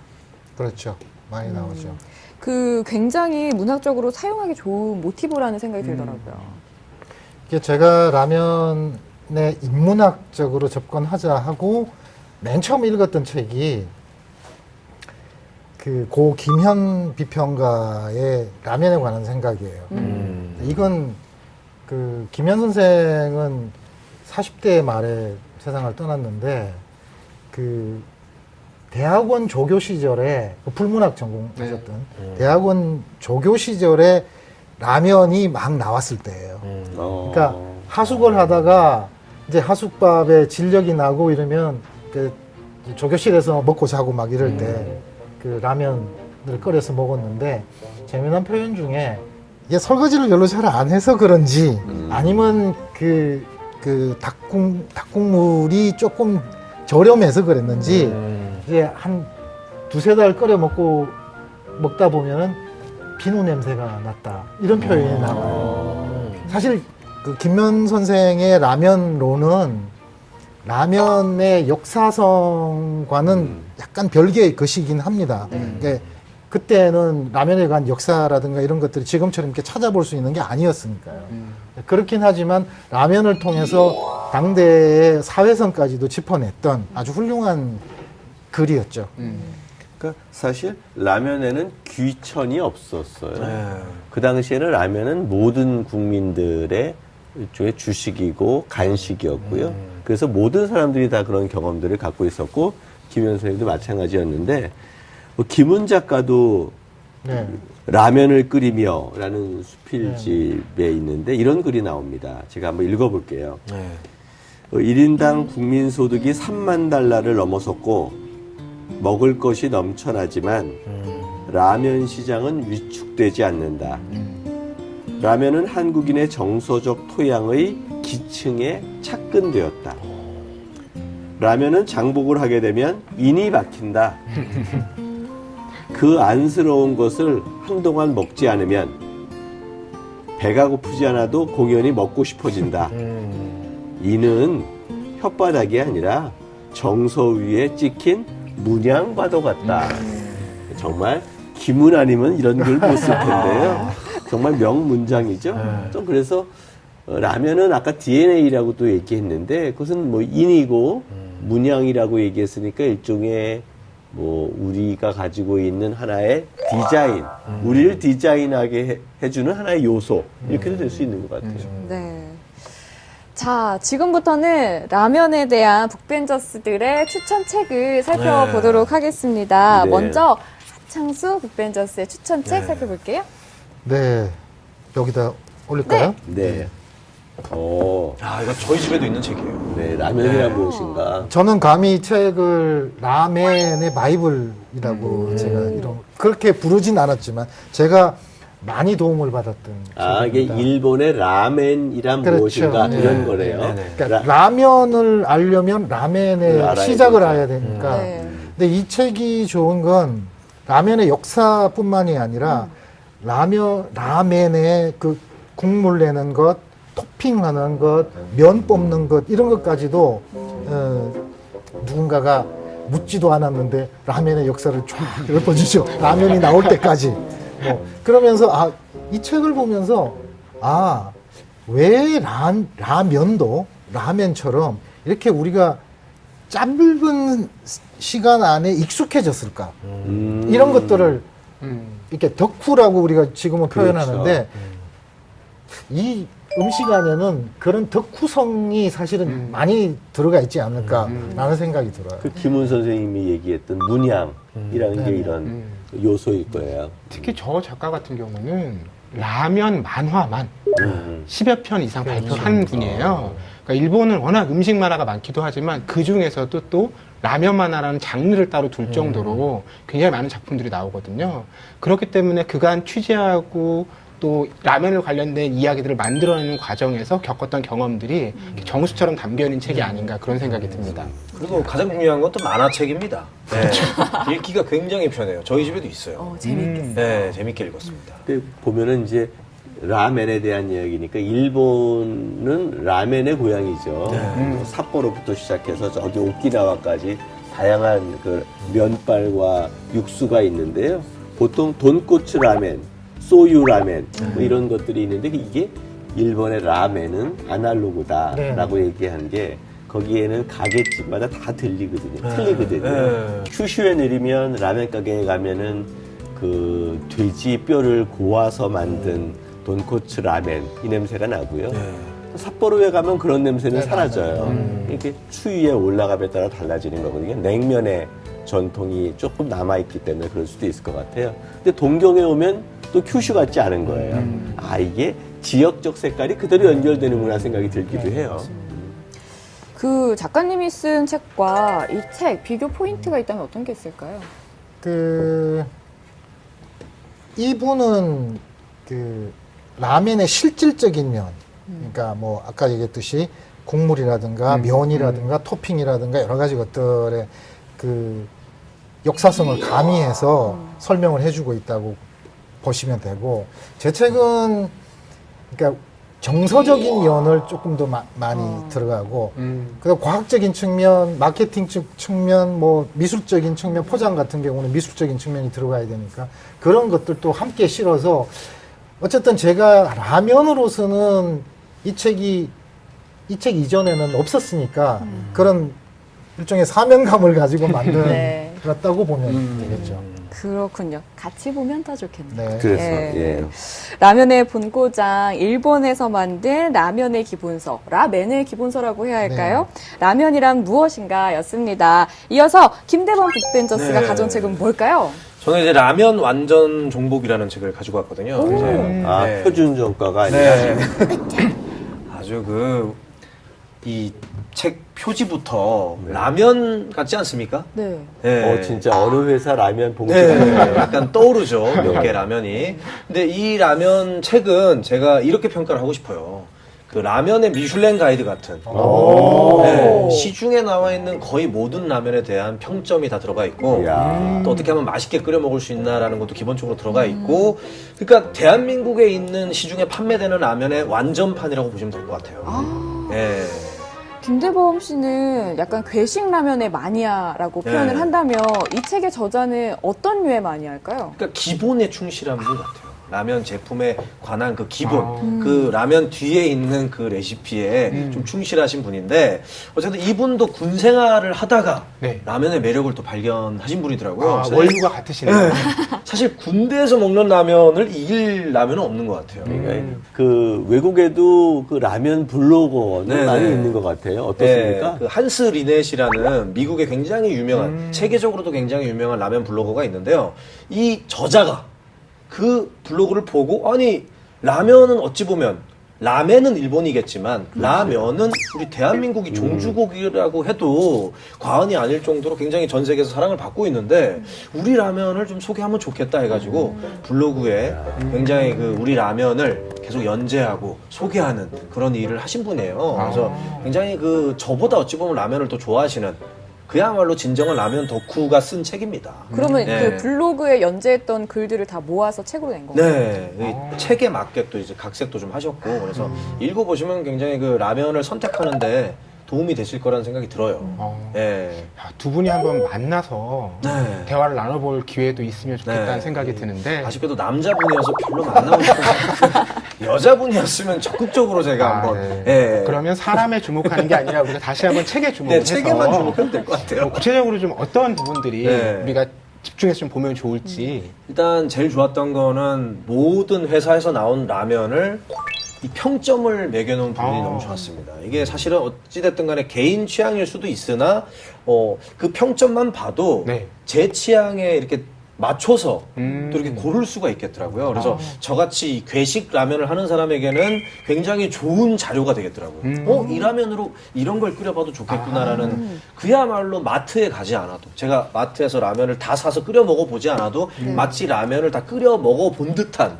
그렇죠. 많이 나오죠. 그 굉장히 문학적으로 사용하기 좋은 모티브라는 생각이 들더라고요. 이게 제가 라면에 인문학적으로 접근하자 하고 맨 처음 읽었던 책이 그 고 김현 비평가의 라면에 관한 생각이에요. 이건 그 김현 선생은 40대 말에 세상을 떠났는데 그 대학원 조교 시절에 그 불문학 전공하셨던 대학원 조교 시절에 라면이 막 나왔을 때예요. 그러니까 하숙을 하다가 이제 하숙밥에 진력이 나고 이러면 그 조교실에서 먹고 자고 막 이럴 때 그 라면을 끓여서 먹었는데 재미난 표현 중에 이게 설거지를 별로 잘 안 해서 그런지 아니면 그 닭국물이 조금 저렴해서 그랬는지 이제 한 두세 달 끓여 먹다 보면은 비누 냄새가 났다 이런 표현이 나와요. 사실 그 김면 선생의 라면론은 라면의 역사성과는 약간 별개의 것이긴 합니다. 그러니까 그때는 라면에 관한 역사라든가 이런 것들이 지금처럼 이렇게 찾아볼 수 있는 게 아니었으니까요. 그렇긴 하지만 라면을 통해서 당대의 사회성까지도 짚어냈던 아주 훌륭한 글이었죠. 그러니까 사실 라면에는 귀천이 없었어요. 그 당시에는 라면은 모든 국민들의 일종의 주식이고 간식이었고요. 그래서 모든 사람들이 다 그런 경험들을 갖고 있었고 김현 선생님도 마찬가지였는데 뭐 김은 작가도 라면을 끓이며라는 수필집에 있는데 이런 글이 나옵니다. 제가 한번 읽어볼게요. 1인당 국민소득이 3만 달러를 넘어섰고 먹을 것이 넘쳐나지만 라면 시장은 위축되지 않는다. 라면은 한국인의 정서적 토양의 기층에 착근되었다. 라면은 장복을 하게 되면 인이 박힌다. 그 안쓰러운 것을 한동안 먹지 않으면 배가 고프지 않아도 공연히 먹고 싶어진다. 이는 혓바닥이 아니라 정서 위에 찍힌 문양과도 같다. 정말 김은 아니면 이런 글 못 쓸 텐데요. 정말 명문장이죠. 좀 그래서 라면은 아까 DNA라고도 얘기했는데 그것은 뭐 인이고 문양이라고 얘기했으니까 일종의 뭐 우리가 가지고 있는 하나의 디자인, 우리를 디자인하게 해주는 하나의 요소 이렇게도 될 수 있는 것 같아요. 네. 자, 지금부터는 라면에 대한 북벤저스들의 추천책을 살펴보도록 하겠습니다. 네. 먼저 하창수 북벤저스의 추천책 살펴볼게요. 네, 여기다 올릴까요? 네. 이거 저희 집에도 있는 책이에요. 네, 라면이란 무엇인가. 저는 감히 이 책을 라멘의 바이블이라고 제가 그렇게 부르진 않았지만 제가 많이 도움을 받았던 이게 책입니다. 일본의 라멘이란 무엇인가 이런 거래요. 그러니까 라면을 알려면 라멘의 알아야 시작을 되죠. 알아야 되니까. 근데 이 책이 좋은 건 라면의 역사뿐만이 아니라 라멘의 그 국물 내는 것, 토핑하는 것, 면 뽑는 것 이런 것까지도 누군가가 묻지도 않았는데 라면의 역사를 쫙 읊어주죠. 라면이 나올 때까지. 그러면서 이 책을 보면서 왜 라면도 라면처럼 이렇게 우리가 짧은 시간 안에 익숙해졌을까? 이런 것들을 이렇게 덕후라고 우리가 지금은 표현하는데 이 음식 안에는 그런 덕후성이 사실은 많이 들어가 있지 않을까라는 생각이 들어요. 그 김은 선생님이 얘기했던 문양이라는 게 이런 요소일 거예요. 특히 저 작가 같은 경우는 라면 만화만 10여 편 이상 발표를 한 분이에요. 그러니까 일본은 워낙 음식 만화가 많기도 하지만 그 중에서도 또 라면 만화라는 장르를 따로 둘 정도로 굉장히 많은 작품들이 나오거든요. 그렇기 때문에 그간 취재하고 또 라면을 관련된 이야기들을 만들어내는 과정에서 겪었던 경험들이 정수처럼 담겨있는 책이 아닌가 그런 생각이 듭니다. 그리고 가장 중요한 건 또 만화책입니다. 네. 읽기가 굉장히 편해요. 저희 집에도 있어요. 재밌겠어요. 네, 재밌게 읽었습니다. 보면은 이제 라멘에 대한 이야기니까 일본은 라멘의 고향이죠. 삿포로부터 시작해서 저기 오키나와까지 다양한 그 면발과 육수가 있는데요. 보통 돈코츠 라멘, 소유 라멘 뭐 이런 것들이 있는데 이게 일본의 라멘은 아날로그다라고 얘기한 게 거기에는 가게집마다 다 들리거든요. 틀리거든요. 큐슈에 내리면 라멘 가게에 가면은 그 돼지 뼈를 고아서 만든 돈코츠 라멘 이 냄새가 나고요. 삿포로에 가면 그런 냄새는 사라져요. 이렇게 추위에 올라감에 따라 달라지는 거거든요. 냉면의 전통이 조금 남아있기 때문에 그럴 수도 있을 것 같아요. 근데 동경에 오면 또 큐슈 같지 않은 거예요. 아, 이게 지역적 색깔이 그대로 연결되는구나 생각이 들기도 해요. 그 작가님이 쓴 책과 이 책 비교 포인트가 있다면 어떤 게 있을까요? 이분은 라면의 실질적인 면, 그러니까 뭐 아까 얘기했듯이 국물이라든가 면이라든가 토핑이라든가 여러 가지 것들의 그 역사성을 가미해서 설명을 해주고 있다고 보시면 되고, 제 책은 그러니까 정서적인 면을 조금 더 많이 들어가고, 그다음 과학적인 측면, 마케팅 측면, 뭐 미술적인 측면, 포장 같은 경우는 미술적인 측면이 들어가야 되니까 그런 것들도 함께 실어서, 어쨌든 제가 라면으로서는 이 책 이전에는 없었으니까 그런 일종의 사명감을 가지고 만들었다고 보면 되겠죠. 그렇군요. 같이 보면 더 좋겠네요. 네. 그래서, 예. 라면의 본고장, 일본에서 만든 라면의 기본서, 라멘의 기본서라고 해야 할까요? 라면이란 무엇인가 였습니다. 이어서 김대범 북벤저스가 네. 가져온 책은 뭘까요? 저는 이제 라면 완전 정복이라는 책을 가지고 왔거든요. 이제, 표준 정가가 아니라. 네. 아주 이 책 표지부터 라면 같지 않습니까? 네. 네. 진짜 어느 회사 라면 봉지 네. 약간 떠오르죠. 몇 개 라면이. 근데 이 라면 책은 제가 이렇게 평가를 하고 싶어요. 그 라면의 미슐랭 가이드 같은. 네. 시중에 나와 있는 거의 모든 라면에 대한 평점이 다 들어가 있고, 또 어떻게 하면 맛있게 끓여 먹을 수 있나라는 것도 기본적으로 들어가 있고, 그러니까 대한민국에 있는 시중에 판매되는 라면의 완전판이라고 보시면 될 것 같아요. 네. 김대범 씨는 약간 괴식 라면의 마니아라고 표현을 한다면 이 책의 저자는 어떤 류의 마니아일까요? 그러니까 기본에 충실한 분 같아요. 라면 제품에 관한 그 기본, 그 라면 뒤에 있는 그 레시피에 좀 충실하신 분인데, 어쨌든 이분도 군 생활을 하다가 라면의 매력을 또 발견하신 분이더라고요. 원류가 같으시네요. 네. 사실 군대에서 먹는 라면을 이길 라면은 없는 것 같아요. 그 외국에도 그 라면 블로거는 많이 있는 것 같아요. 어떻습니까? 네, 그 한스 리넷이라는 미국의 굉장히 유명한, 세계적으로도 굉장히 유명한 라면 블로거가 있는데요. 이 저자가 그 블로그를 보고, 아니 라면은 어찌 보면 라멘은 일본이겠지만 라면은 우리 대한민국이 종주국이라고 해도 과언이 아닐 정도로 굉장히 전 세계에서 사랑을 받고 있는데 우리 라면을 좀 소개하면 좋겠다 해가지고 블로그에 굉장히 그 우리 라면을 계속 연재하고 소개하는 그런 일을 하신 분이에요. 그래서 굉장히 그 저보다 어찌 보면 라면을 더 좋아하시는, 그야말로 진정한 라면 덕후가 쓴 책입니다. 그러면 그 블로그에 연재했던 글들을 다 모아서 책으로 낸 건가요? 네. 이 책에 맞게 또 이제 각색도 좀 하셨고, 그래서 읽어보시면 굉장히 그 라면을 선택하는데 도움이 되실 거라는 생각이 들어요. 네. 두 분이 한번 만나서 대화를 나눠볼 기회도 있으면 좋겠다는 생각이 드는데, 아쉽게도 남자분이어서 별로 만나고 싶어요. 여자분이었으면 적극적으로 제가 한번. 그러면 사람에 주목하는 게 아니라 우리가 다시 한번 책에 주목해서 책에만 주목하면 될 것 같아요. 구체적으로 좀 어떤 부분들이 우리가 집중해서 좀 보면 좋을지. 일단 제일 좋았던 거는 모든 회사에서 나온 라면을 이 평점을 매겨놓은 부분이 너무 좋았습니다. 이게 사실은 어찌됐든 간에 개인 취향일 수도 있으나, 그 평점만 봐도 제 취향에 이렇게 맞춰서 또 이렇게 고를 수가 있겠더라고요. 그래서 저같이 이 괴식 라면을 하는 사람에게는 굉장히 좋은 자료가 되겠더라고요. 이 라면으로 이런 걸 끓여봐도 좋겠구나라는, 그야말로 마트에 가지 않아도, 제가 마트에서 라면을 다 사서 끓여 먹어보지 않아도 마치 라면을 다 끓여 먹어본 듯한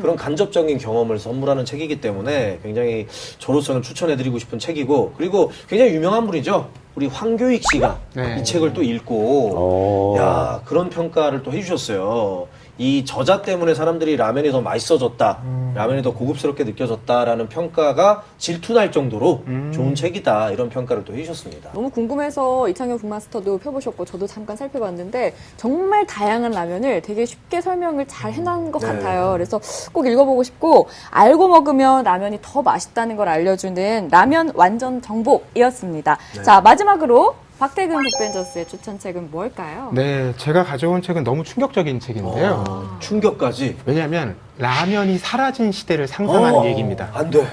그런 간접적인 경험을 선물하는 책이기 때문에 굉장히 저로서는 추천해드리고 싶은 책이고, 그리고 굉장히 유명한 분이죠. 우리 황교익 씨가 이 책을 또 읽고, 야, 그런 평가를 또 해주셨어요. 이 저자 때문에 사람들이 라면이 더 맛있어졌다, 라면이 더 고급스럽게 느껴졌다라는 평가가 질투날 정도로 좋은 책이다, 이런 평가를 또 해주셨습니다. 너무 궁금해서 이창현 북마스터도 펴보셨고 저도 잠깐 살펴봤는데 정말 다양한 라면을 되게 쉽게 설명을 잘 해놓은 것 같아요. 그래서 꼭 읽어보고 싶고, 알고 먹으면 라면이 더 맛있다는 걸 알려주는 라면 완전 정복이었습니다. 자, 마지막으로 박태근 북벤저스의 추천책은 뭘까요? 네, 제가 가져온 책은 너무 충격적인 책인데요. 충격까지? 왜냐하면 라면이 사라진 시대를 상상하는 얘기입니다. 안 돼.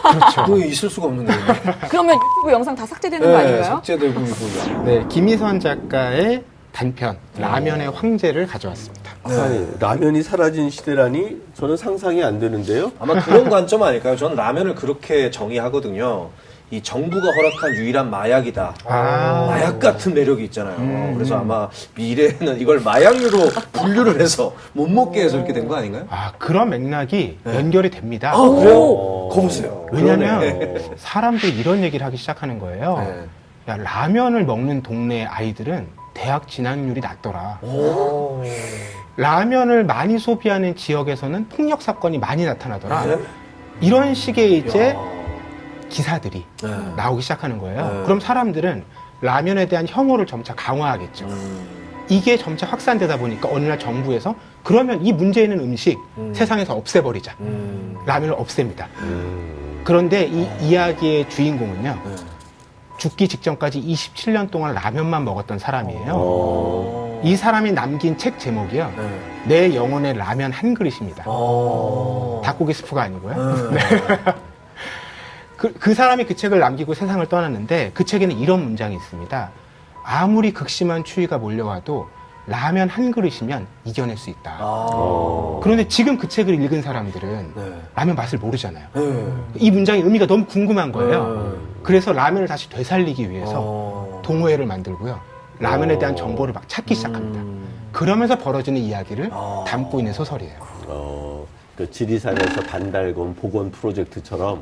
그렇죠. 그거 있을 수가 없는 거예요. 그러면 유튜브 영상 다 삭제되는 거 아닌가요? 삭제되고 이거. 네, 김희선 작가의 단편 라면의 황제를 가져왔습니다. 아니, 라면이 사라진 시대라니 저는 상상이 안 되는데요. 아마 그런 관점 아닐까요? 저는 라면을 그렇게 정의하거든요. 이 정부가 허락한 유일한 마약이다. 마약 같은 매력이 있잖아요. 그래서 아마 미래에는 이걸 마약류로 분류를 해서 못 먹게 해서 이렇게 된 거 아닌가요? 아, 그런 맥락이 연결이 됩니다. 그래요? 거보세요. 왜냐면 사람들이 이런 얘기를 하기 시작하는 거예요. 야, 라면을 먹는 동네 아이들은 대학 진학률이 낮더라. 라면을 많이 소비하는 지역에서는 폭력 사건이 많이 나타나더라. 이런 식의 이제 기사들이 나오기 시작하는 거예요. 그럼 사람들은 라면에 대한 혐오를 점차 강화하겠죠. 이게 점차 확산되다 보니까 어느 날 정부에서 그러면 이 문제 있는 음식 세상에서 없애버리자. 라면을 없앱니다. 그런데 이 이야기의 주인공은요. 죽기 직전까지 27년 동안 라면만 먹었던 사람이에요. 이 사람이 남긴 책 제목이요. 내 영혼의 라면 한 그릇입니다. 닭고기 스프가 아니고요. 네. 그 사람이 그 책을 남기고 세상을 떠났는데 그 책에는 이런 문장이 있습니다. 아무리 극심한 추위가 몰려와도 라면 한 그릇이면 이겨낼 수 있다. 그런데 지금 그 책을 읽은 사람들은 라면 맛을 모르잖아요. 이 문장의 의미가 너무 궁금한 거예요. 그래서 라면을 다시 되살리기 위해서 동호회를 만들고요. 라면에 대한 정보를 막 찾기 시작합니다. 그러면서 벌어지는 이야기를 담고 있는 소설이에요. 그 지리산에서 반달곰 복원 프로젝트처럼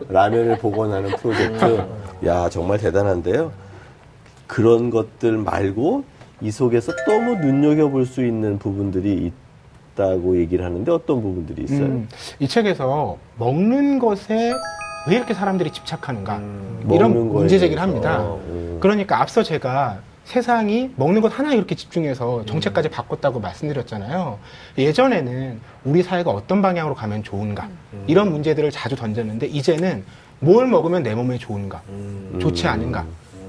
라면을 복원하는 프로젝트. 야, 정말 대단한데요. 그런 것들 말고 이 속에서 너무 눈여겨볼 수 있는 부분들이 있다고 얘기를 하는데 어떤 부분들이 있어요? 이 책에서 먹는 것에 왜 이렇게 사람들이 집착하는가 이런 문제 제기를 합니다. 그러니까 앞서 제가 세상이 먹는 것 하나에 이렇게 집중해서 정책까지 바꿨다고 말씀드렸잖아요. 예전에는 우리 사회가 어떤 방향으로 가면 좋은가 이런 문제들을 자주 던졌는데 이제는 뭘 먹으면 내 몸에 좋은가 좋지 않은가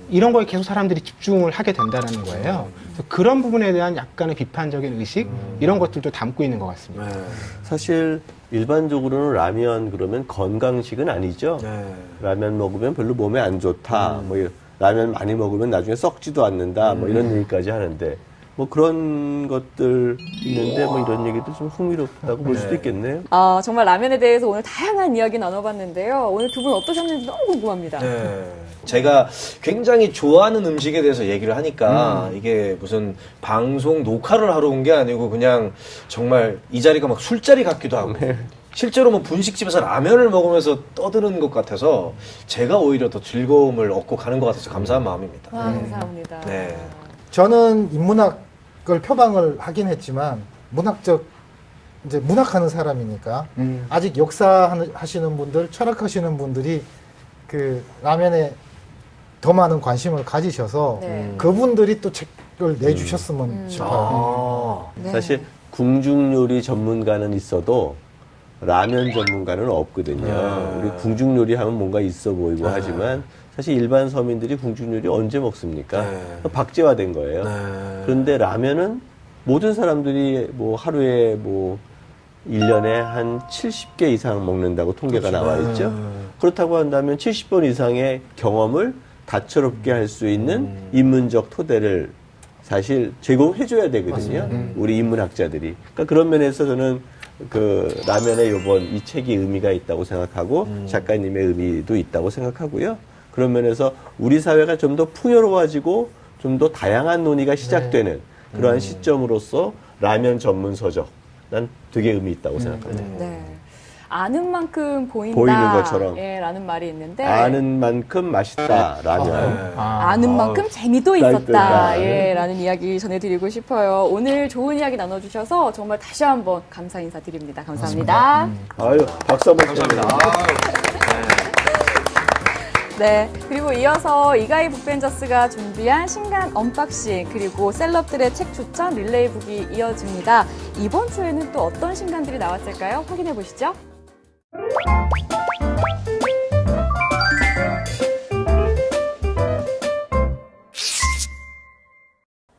이런 거에 계속 사람들이 집중을 하게 된다는 거예요. 그래서 그런 부분에 대한 약간의 비판적인 의식 이런 것들도 담고 있는 것 같습니다. 사실 일반적으로는 라면 그러면 건강식은 아니죠. 라면 먹으면 별로 몸에 안 좋다. 뭐 라면 많이 먹으면 나중에 썩지도 않는다. 뭐 이런 얘기까지 하는데 뭐 그런 것들 있는데 뭐 이런 얘기도 좀 흥미롭다고 볼 수도 있겠네요. 정말 라면에 대해서 오늘 다양한 이야기 나눠봤는데요. 오늘 두 분 어떠셨는지 너무 궁금합니다. 제가 굉장히 좋아하는 음식에 대해서 얘기를 하니까 이게 무슨 방송 녹화를 하러 온 게 아니고 그냥 정말 이 자리가 막 술자리 같기도 하고 실제로 뭐 분식집에서 라면을 먹으면서 떠드는 것 같아서 제가 오히려 더 즐거움을 얻고 가는 것 같아서 감사한 마음입니다. 감사합니다. 네. 저는 인문학을 표방을 하긴 했지만 이제 문학하는 사람이니까 아직 역사 하시는 분들, 철학하시는 분들이 그 라면에 더 많은 관심을 가지셔서 그분들이 또 책을 내주셨으면 싶어요. 사실 궁중요리 전문가는 있어도 라면 전문가는 없거든요. 우리 궁중요리 하면 뭔가 있어 보이고 하지만 사실 일반 서민들이 궁중요리 언제 먹습니까? 박제화된 거예요. 그런데 라면은 모든 사람들이 뭐 하루에 뭐 1년에 한 70개 이상 먹는다고 통계가 나와 있죠. 그렇다고 한다면 70번 이상의 경험을 다채롭게 할 수 있는 인문적 토대를 사실 제공해줘야 되거든요. 우리 인문학자들이. 그러니까 그런 면에서 저는 그 라면의 요번 이 책이 의미가 있다고 생각하고 작가님의 의미도 있다고 생각하고요. 그런 면에서 우리 사회가 좀 더 풍요로워지고 좀 더 다양한 논의가 시작되는 그러한 시점으로서 라면 전문 서적 난 되게 의미 있다고 생각합니다. 아는 만큼 보인다. 보이는 것처럼. 라는 말이 있는데. 아는 만큼 맛있다, 라면. 아는 만큼 재미도 있었다. 라는 이야기 전해드리고 싶어요. 오늘 좋은 이야기 나눠주셔서 정말 다시 한번 감사 인사드립니다. 감사합니다. 아유, 박수 한번 감사합니다. 네, 그리고 이어서 이가희 북벤저스가 준비한 신간 언박싱 그리고 셀럽들의 책 추천 릴레이북이 이어집니다. 이번 주에는 또 어떤 신간들이 나왔을까요? 확인해 보시죠.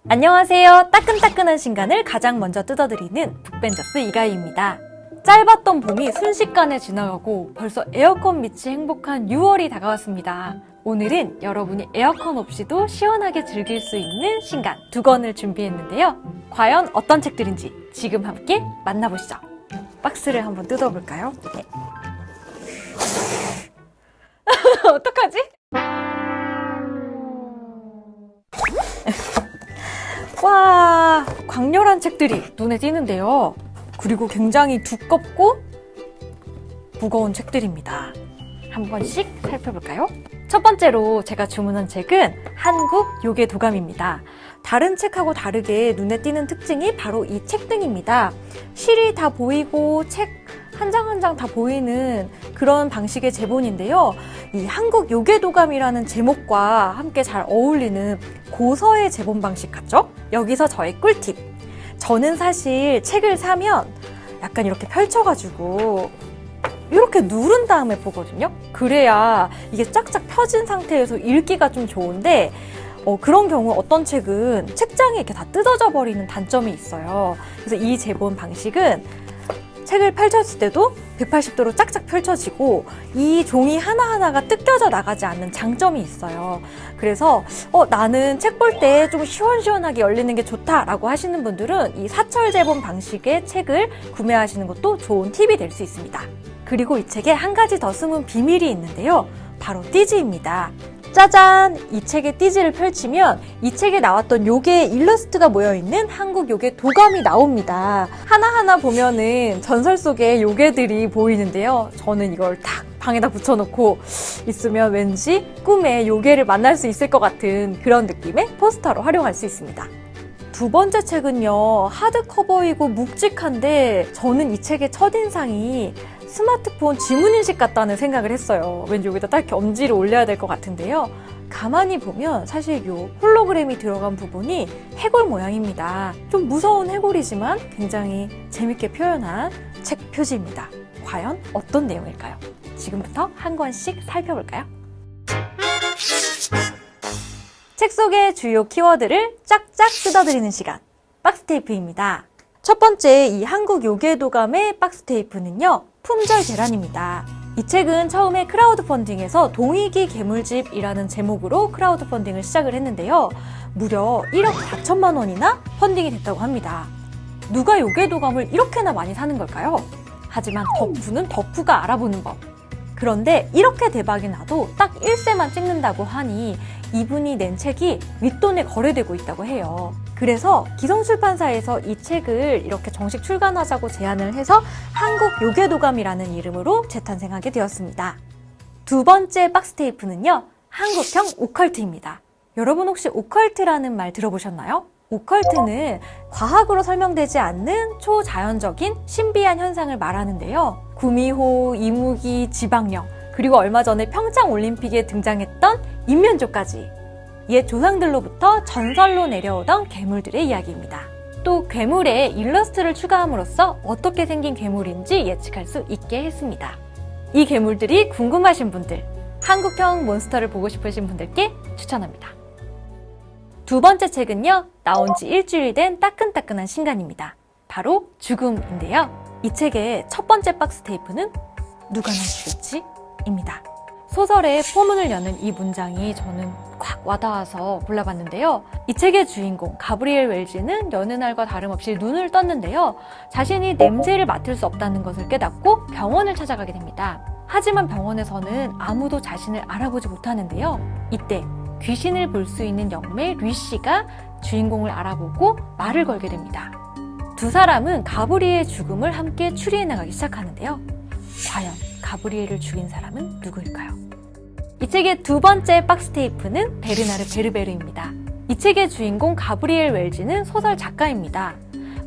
안녕하세요. 따끈따끈한 신간을 가장 먼저 뜯어드리는 북벤저스 이가희입니다. 짧았던 봄이 순식간에 지나가고 벌써 에어컨 밑이 행복한 6월이 다가왔습니다. 오늘은 여러분이 에어컨 없이도 시원하게 즐길 수 있는 신간 2권을 준비했는데요. 과연 어떤 책들인지 지금 함께 만나보시죠. 박스를 한번 뜯어볼까요? 네. 어떡하지? 와, 광렬한 책들이 눈에 띄는데요. 그리고 굉장히 두껍고 무거운 책들입니다. 한 번씩 살펴볼까요? 첫 번째로 제가 주문한 책은 한국 요괴 도감입니다. 다른 책하고 다르게 눈에 띄는 특징이 바로 이 책등입니다. 실이 다 보이고 책 한 장 한 장 다 보이는 그런 방식의 제본인데요. 이 한국 요괴 도감이라는 제목과 함께 잘 어울리는 고서의 제본 방식 같죠? 여기서 저의 꿀팁. 저는 사실 책을 사면 약간 이렇게 펼쳐가지고 이렇게 누른 다음에 보거든요. 그래야 이게 쫙쫙 펴진 상태에서 읽기가 좀 좋은데 그런 경우 어떤 책은 책장이 이렇게 다 뜯어져 버리는 단점이 있어요. 그래서 이 제본 방식은 책을 펼쳤을 때도 180도로 쫙쫙 펼쳐지고 이 종이 하나하나가 뜯겨져 나가지 않는 장점이 있어요. 그래서 나는 책 볼 때 좀 시원시원하게 열리는 게 좋다라고 하시는 분들은 이 사철 제본 방식의 책을 구매하시는 것도 좋은 팁이 될 수 있습니다. 그리고 이 책에 한 가지 더 숨은 비밀이 있는데요. 바로 띠지입니다. 짜잔! 이 책의 띠지를 펼치면 이 책에 나왔던 요괴의 일러스트가 모여있는 한국 요괴 도감이 나옵니다. 하나하나 보면은 전설 속의 요괴들이 보이는데요. 저는 이걸 탁 방에다 붙여놓고 있으면 왠지 꿈에 요괴를 만날 수 있을 것 같은 그런 느낌의 포스터로 활용할 수 있습니다. 두 번째 책은요, 하드커버이고 묵직한데 저는 이 책의 첫인상이 스마트폰 지문인식 같다는 생각을 했어요. 왠지 여기다 딱 이렇게 엄지를 올려야 될 것 같은데요. 가만히 보면 사실 이 홀로그램이 들어간 부분이 해골 모양입니다. 좀 무서운 해골이지만 굉장히 재밌게 표현한 책 표지입니다. 과연 어떤 내용일까요? 지금부터 한 권씩 살펴볼까요? 책 속의 주요 키워드를 쫙쫙 뜯어드리는 시간, 박스테이프입니다. 첫 번째 이 한국 요괴 도감의 박스테이프는요, 품절 대란입니다. 이 책은 처음에 크라우드 펀딩에서 동익이 괴물집이라는 제목으로 크라우드 펀딩을 시작을 했는데요. 무려 1억 4천만 원이나 펀딩이 됐다고 합니다. 누가 요괴 도감을 이렇게나 많이 사는 걸까요? 하지만 덕후는 덕후가 알아보는 법. 그런데 이렇게 대박이 나도 딱 1세만 찍는다고 하니 이분이 낸 책이 윗돈에 거래되고 있다고 해요. 그래서 기성출판사에서 이 책을 이렇게 정식 출간하자고 제안을 해서 한국 요괴도감이라는 이름으로 재탄생하게 되었습니다. 두 번째 박스테이프는요, 한국형 오컬트입니다. 여러분 혹시 오컬트라는 말 들어보셨나요? 오컬트는 과학으로 설명되지 않는 초자연적인 신비한 현상을 말하는데요. 구미호, 이무기, 지방령, 그리고 얼마 전에 평창올림픽에 등장했던 인면조까지 옛 조상들로부터 전설로 내려오던 괴물들의 이야기입니다. 또 괴물에 일러스트를 추가함으로써 어떻게 생긴 괴물인지 예측할 수 있게 했습니다. 이 괴물들이 궁금하신 분들, 한국형 몬스터를 보고 싶으신 분들께 추천합니다. 두 번째 책은요, 나온 지 일주일 된 따끈따끈한 신간입니다. 바로 죽음인데요. 이 책의 첫 번째 박스 테이프는 누가 날 죽였지? 입니다. 소설의 포문을 여는 이 문장이 저는 콱 와닿아서 골라봤는데요. 이 책의 주인공 가브리엘 웰즈는 여느 날과 다름없이 눈을 떴는데요. 자신이 냄새를 맡을 수 없다는 것을 깨닫고 병원을 찾아가게 됩니다. 하지만 병원에서는 아무도 자신을 알아보지 못하는데요. 이때 귀신을 볼 수 있는 영매 류 씨가 주인공을 알아보고 말을 걸게 됩니다. 두 사람은 가브리엘의 죽음을 함께 추리해 나가기 시작하는데요. 과연 가브리엘을 죽인 사람은 누구일까요? 이 책의 두 번째 박스 테이프는 베르나르 베르베르입니다. 이 책의 주인공 가브리엘 웰즈는 소설 작가입니다.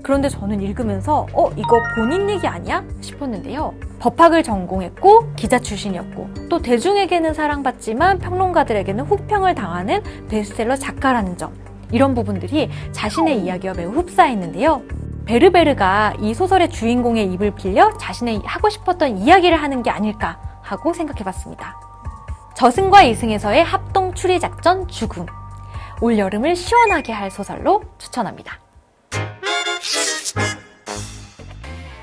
그런데 저는 읽으면서 이거 본인 얘기 아니야? 싶었는데요. 법학을 전공했고 기자 출신이었고 또 대중에게는 사랑받지만 평론가들에게는 혹평을 당하는 베스트셀러 작가라는 점, 이런 부분들이 자신의 이야기와 매우 흡사했는데요. 베르베르가 이 소설의 주인공의 입을 빌려 자신의 하고 싶었던 이야기를 하는 게 아닐까 하고 생각해봤습니다. 저승과 이승에서의 합동 추리 작전 죽음, 올여름을 시원하게 할 소설로 추천합니다.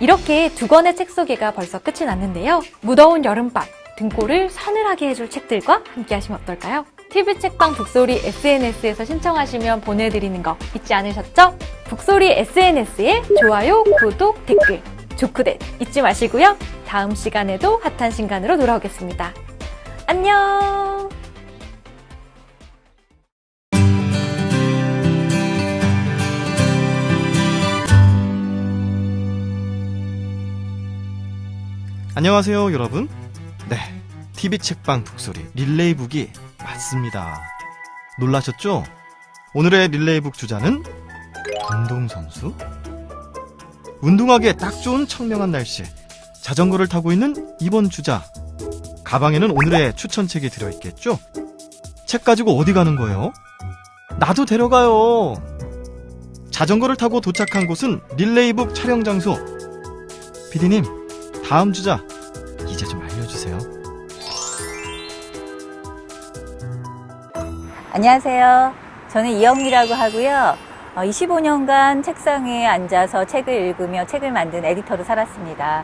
이렇게 두 권의 책 소개가 벌써 끝이 났는데요. 무더운 여름밤, 등골을 서늘하게 해줄 책들과 함께 하시면 어떨까요? TV 책방 북소리 SNS에서 신청하시면 보내드리는 거 잊지 않으셨죠? 북소리 SNS에 좋아요, 구독, 댓글, 조크댓 잊지 마시고요. 다음 시간에도 핫한 신간으로 돌아오겠습니다. 안녕! 안녕하세요 여러분. 네, TV 책방 북소리 릴레이북이 맞습니다. 놀라셨죠? 오늘의 릴레이북 주자는 운동선수? 운동하기에 딱 좋은 청명한 날씨, 자전거를 타고 있는 이번 주자. 가방에는 오늘의 추천책이 들어있겠죠? 책 가지고 어디 가는 거예요? 나도 데려가요. 자전거를 타고 도착한 곳은 릴레이북 촬영 장소. PD님, 다음 주자 이제 좀 알려주세요. 안녕하세요. 저는 이영미라고 하고요. 25년간 책상에 앉아서 책을 읽으며 책을 만든 에디터로 살았습니다.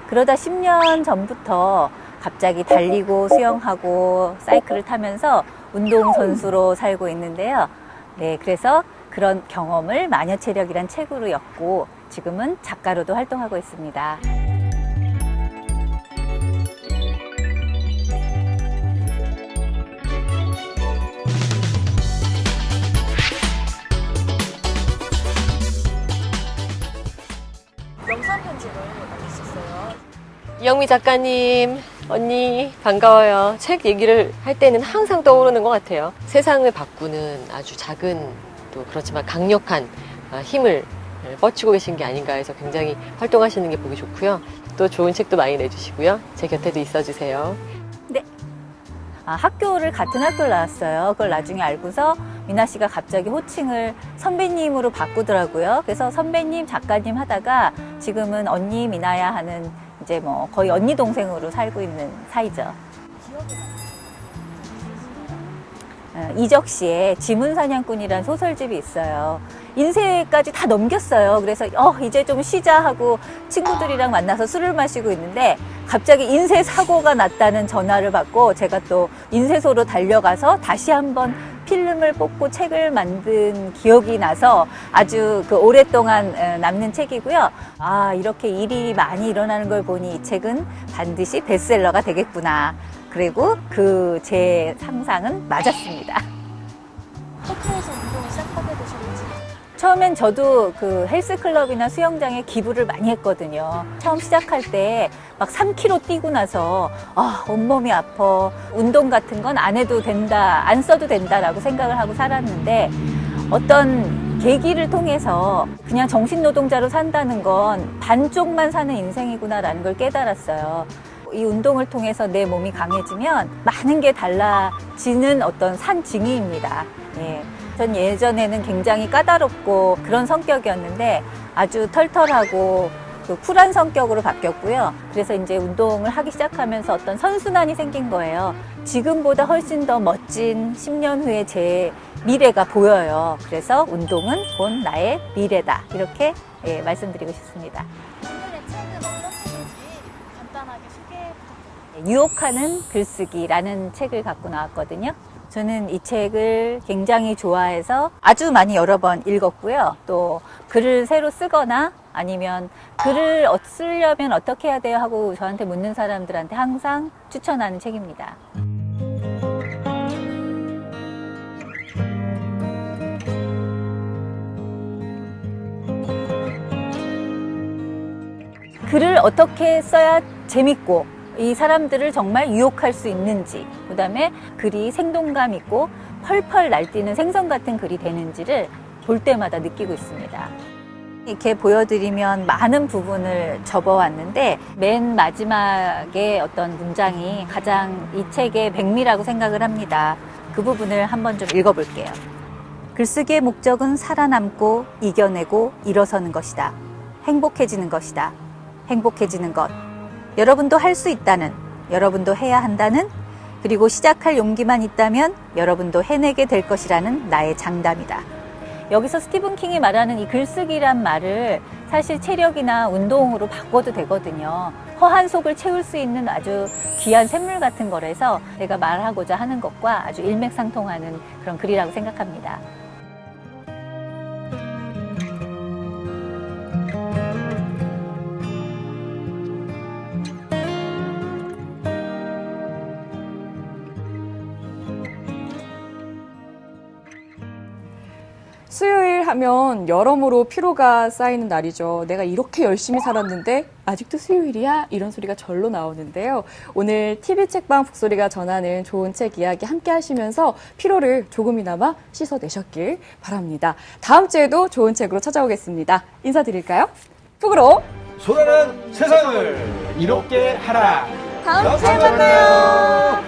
그러다 10년 전부터 갑자기 달리고 수영하고 사이클을 타면서 운동선수로 살고 있는데요. 네, 그래서 그런 경험을 마녀체력이란 책으로 엮고 지금은 작가로도 활동하고 있습니다. 영상 편집을 했었어요. 이영미 작가님, 언니 반가워요. 책 얘기를 할 때는 항상 떠오르는 것 같아요. 세상을 바꾸는 아주 작은 또 그렇지만 강력한 힘을 뻗치고 계신 게 아닌가 해서 굉장히 활동하시는 게 보기 좋고요. 또 좋은 책도 많이 내주시고요. 제 곁에도 있어주세요. 네. 학교를 같은 학교를 나왔어요. 그걸 나중에 알고서 미나 씨가 갑자기 호칭을 선배님으로 바꾸더라고요. 그래서 선배님, 작가님 하다가 지금은 언니 미나야 하는 이제 뭐 거의 언니 동생으로 살고 있는 사이죠. 이적 씨의 지문사냥꾼이라는 소설집이 있어요. 인쇄까지 다 넘겼어요. 그래서 이제 좀 쉬자 하고 친구들이랑 만나서 술을 마시고 있는데 갑자기 인쇄 사고가 났다는 전화를 받고 제가 또 인쇄소로 달려가서 다시 한번 필름을 뽑고 책을 만든 기억이 나서 아주 오랫동안 남는 책이고요. 이렇게 일이 많이 일어나는 걸 보니 이 책은 반드시 베스트셀러가 되겠구나. 그리고 제 상상은 맞았습니다. 학교에서 운동을 시작하게 되셨는지? 처음엔 저도 헬스클럽이나 수영장에 기부를 많이 했거든요. 처음 시작할 때 막 3km 뛰고 나서 온몸이 아파. 운동 같은 건 안 해도 된다, 안 써도 된다라고 생각을 하고 살았는데 어떤 계기를 통해서 그냥 정신노동자로 산다는 건 반쪽만 사는 인생이구나라는 걸 깨달았어요. 이 운동을 통해서 내 몸이 강해지면 많은 게 달라지는 어떤 산증이입니다. 예. 전 예전에는 굉장히 까다롭고 그런 성격이었는데 아주 털털하고 쿨한 성격으로 바뀌었고요. 그래서 이제 운동을 하기 시작하면서 어떤 선순환이 생긴 거예요. 지금보다 훨씬 더 멋진 10년 후의 제 미래가 보여요. 그래서 운동은 곧 나의 미래다. 이렇게 말씀드리고 싶습니다. 오늘의 책은 어떤 책인지 간단하게 소개 부탁드립니다. 유혹하는 글쓰기라는 책을 갖고 나왔거든요. 저는 이 책을 굉장히 좋아해서 아주 많이 여러 번 읽었고요. 또 글을 새로 쓰거나 아니면 글을 쓰려면 어떻게 해야 돼요 하고 저한테 묻는 사람들한테 항상 추천하는 책입니다. 글을 어떻게 써야 재밌고 이 사람들을 정말 유혹할 수 있는지, 그 다음에 글이 생동감 있고 펄펄 날뛰는 생선 같은 글이 되는지를 볼 때마다 느끼고 있습니다. 이렇게 보여드리면 많은 부분을 접어왔는데 맨 마지막에 어떤 문장이 가장 이 책의 백미라고 생각을 합니다. 그 부분을 한번 좀 읽어볼게요. 글쓰기의 목적은 살아남고 이겨내고 일어서는 것이다. 행복해지는 것이다. 행복해지는 것. 여러분도 할 수 있다는, 여러분도 해야 한다는, 그리고 시작할 용기만 있다면 여러분도 해내게 될 것이라는 나의 장담이다. 여기서 스티븐 킹이 말하는 이 글쓰기란 말을 사실 체력이나 운동으로 바꿔도 되거든요. 허한 속을 채울 수 있는 아주 귀한 샘물 같은 거라서 내가 말하고자 하는 것과 아주 일맥상통하는 그런 글이라고 생각합니다. 수요일 하면 여러모로 피로가 쌓이는 날이죠. 내가 이렇게 열심히 살았는데 아직도 수요일이야? 이런 소리가 절로 나오는데요. 오늘 TV 책방 북소리가 전하는 좋은 책 이야기 함께 하시면서 피로를 조금이나마 씻어내셨길 바랍니다. 다음 주에도 좋은 책으로 찾아오겠습니다. 인사드릴까요? 북으로 소라는 세상을 이롭게 하라. 다음 주에 만나요.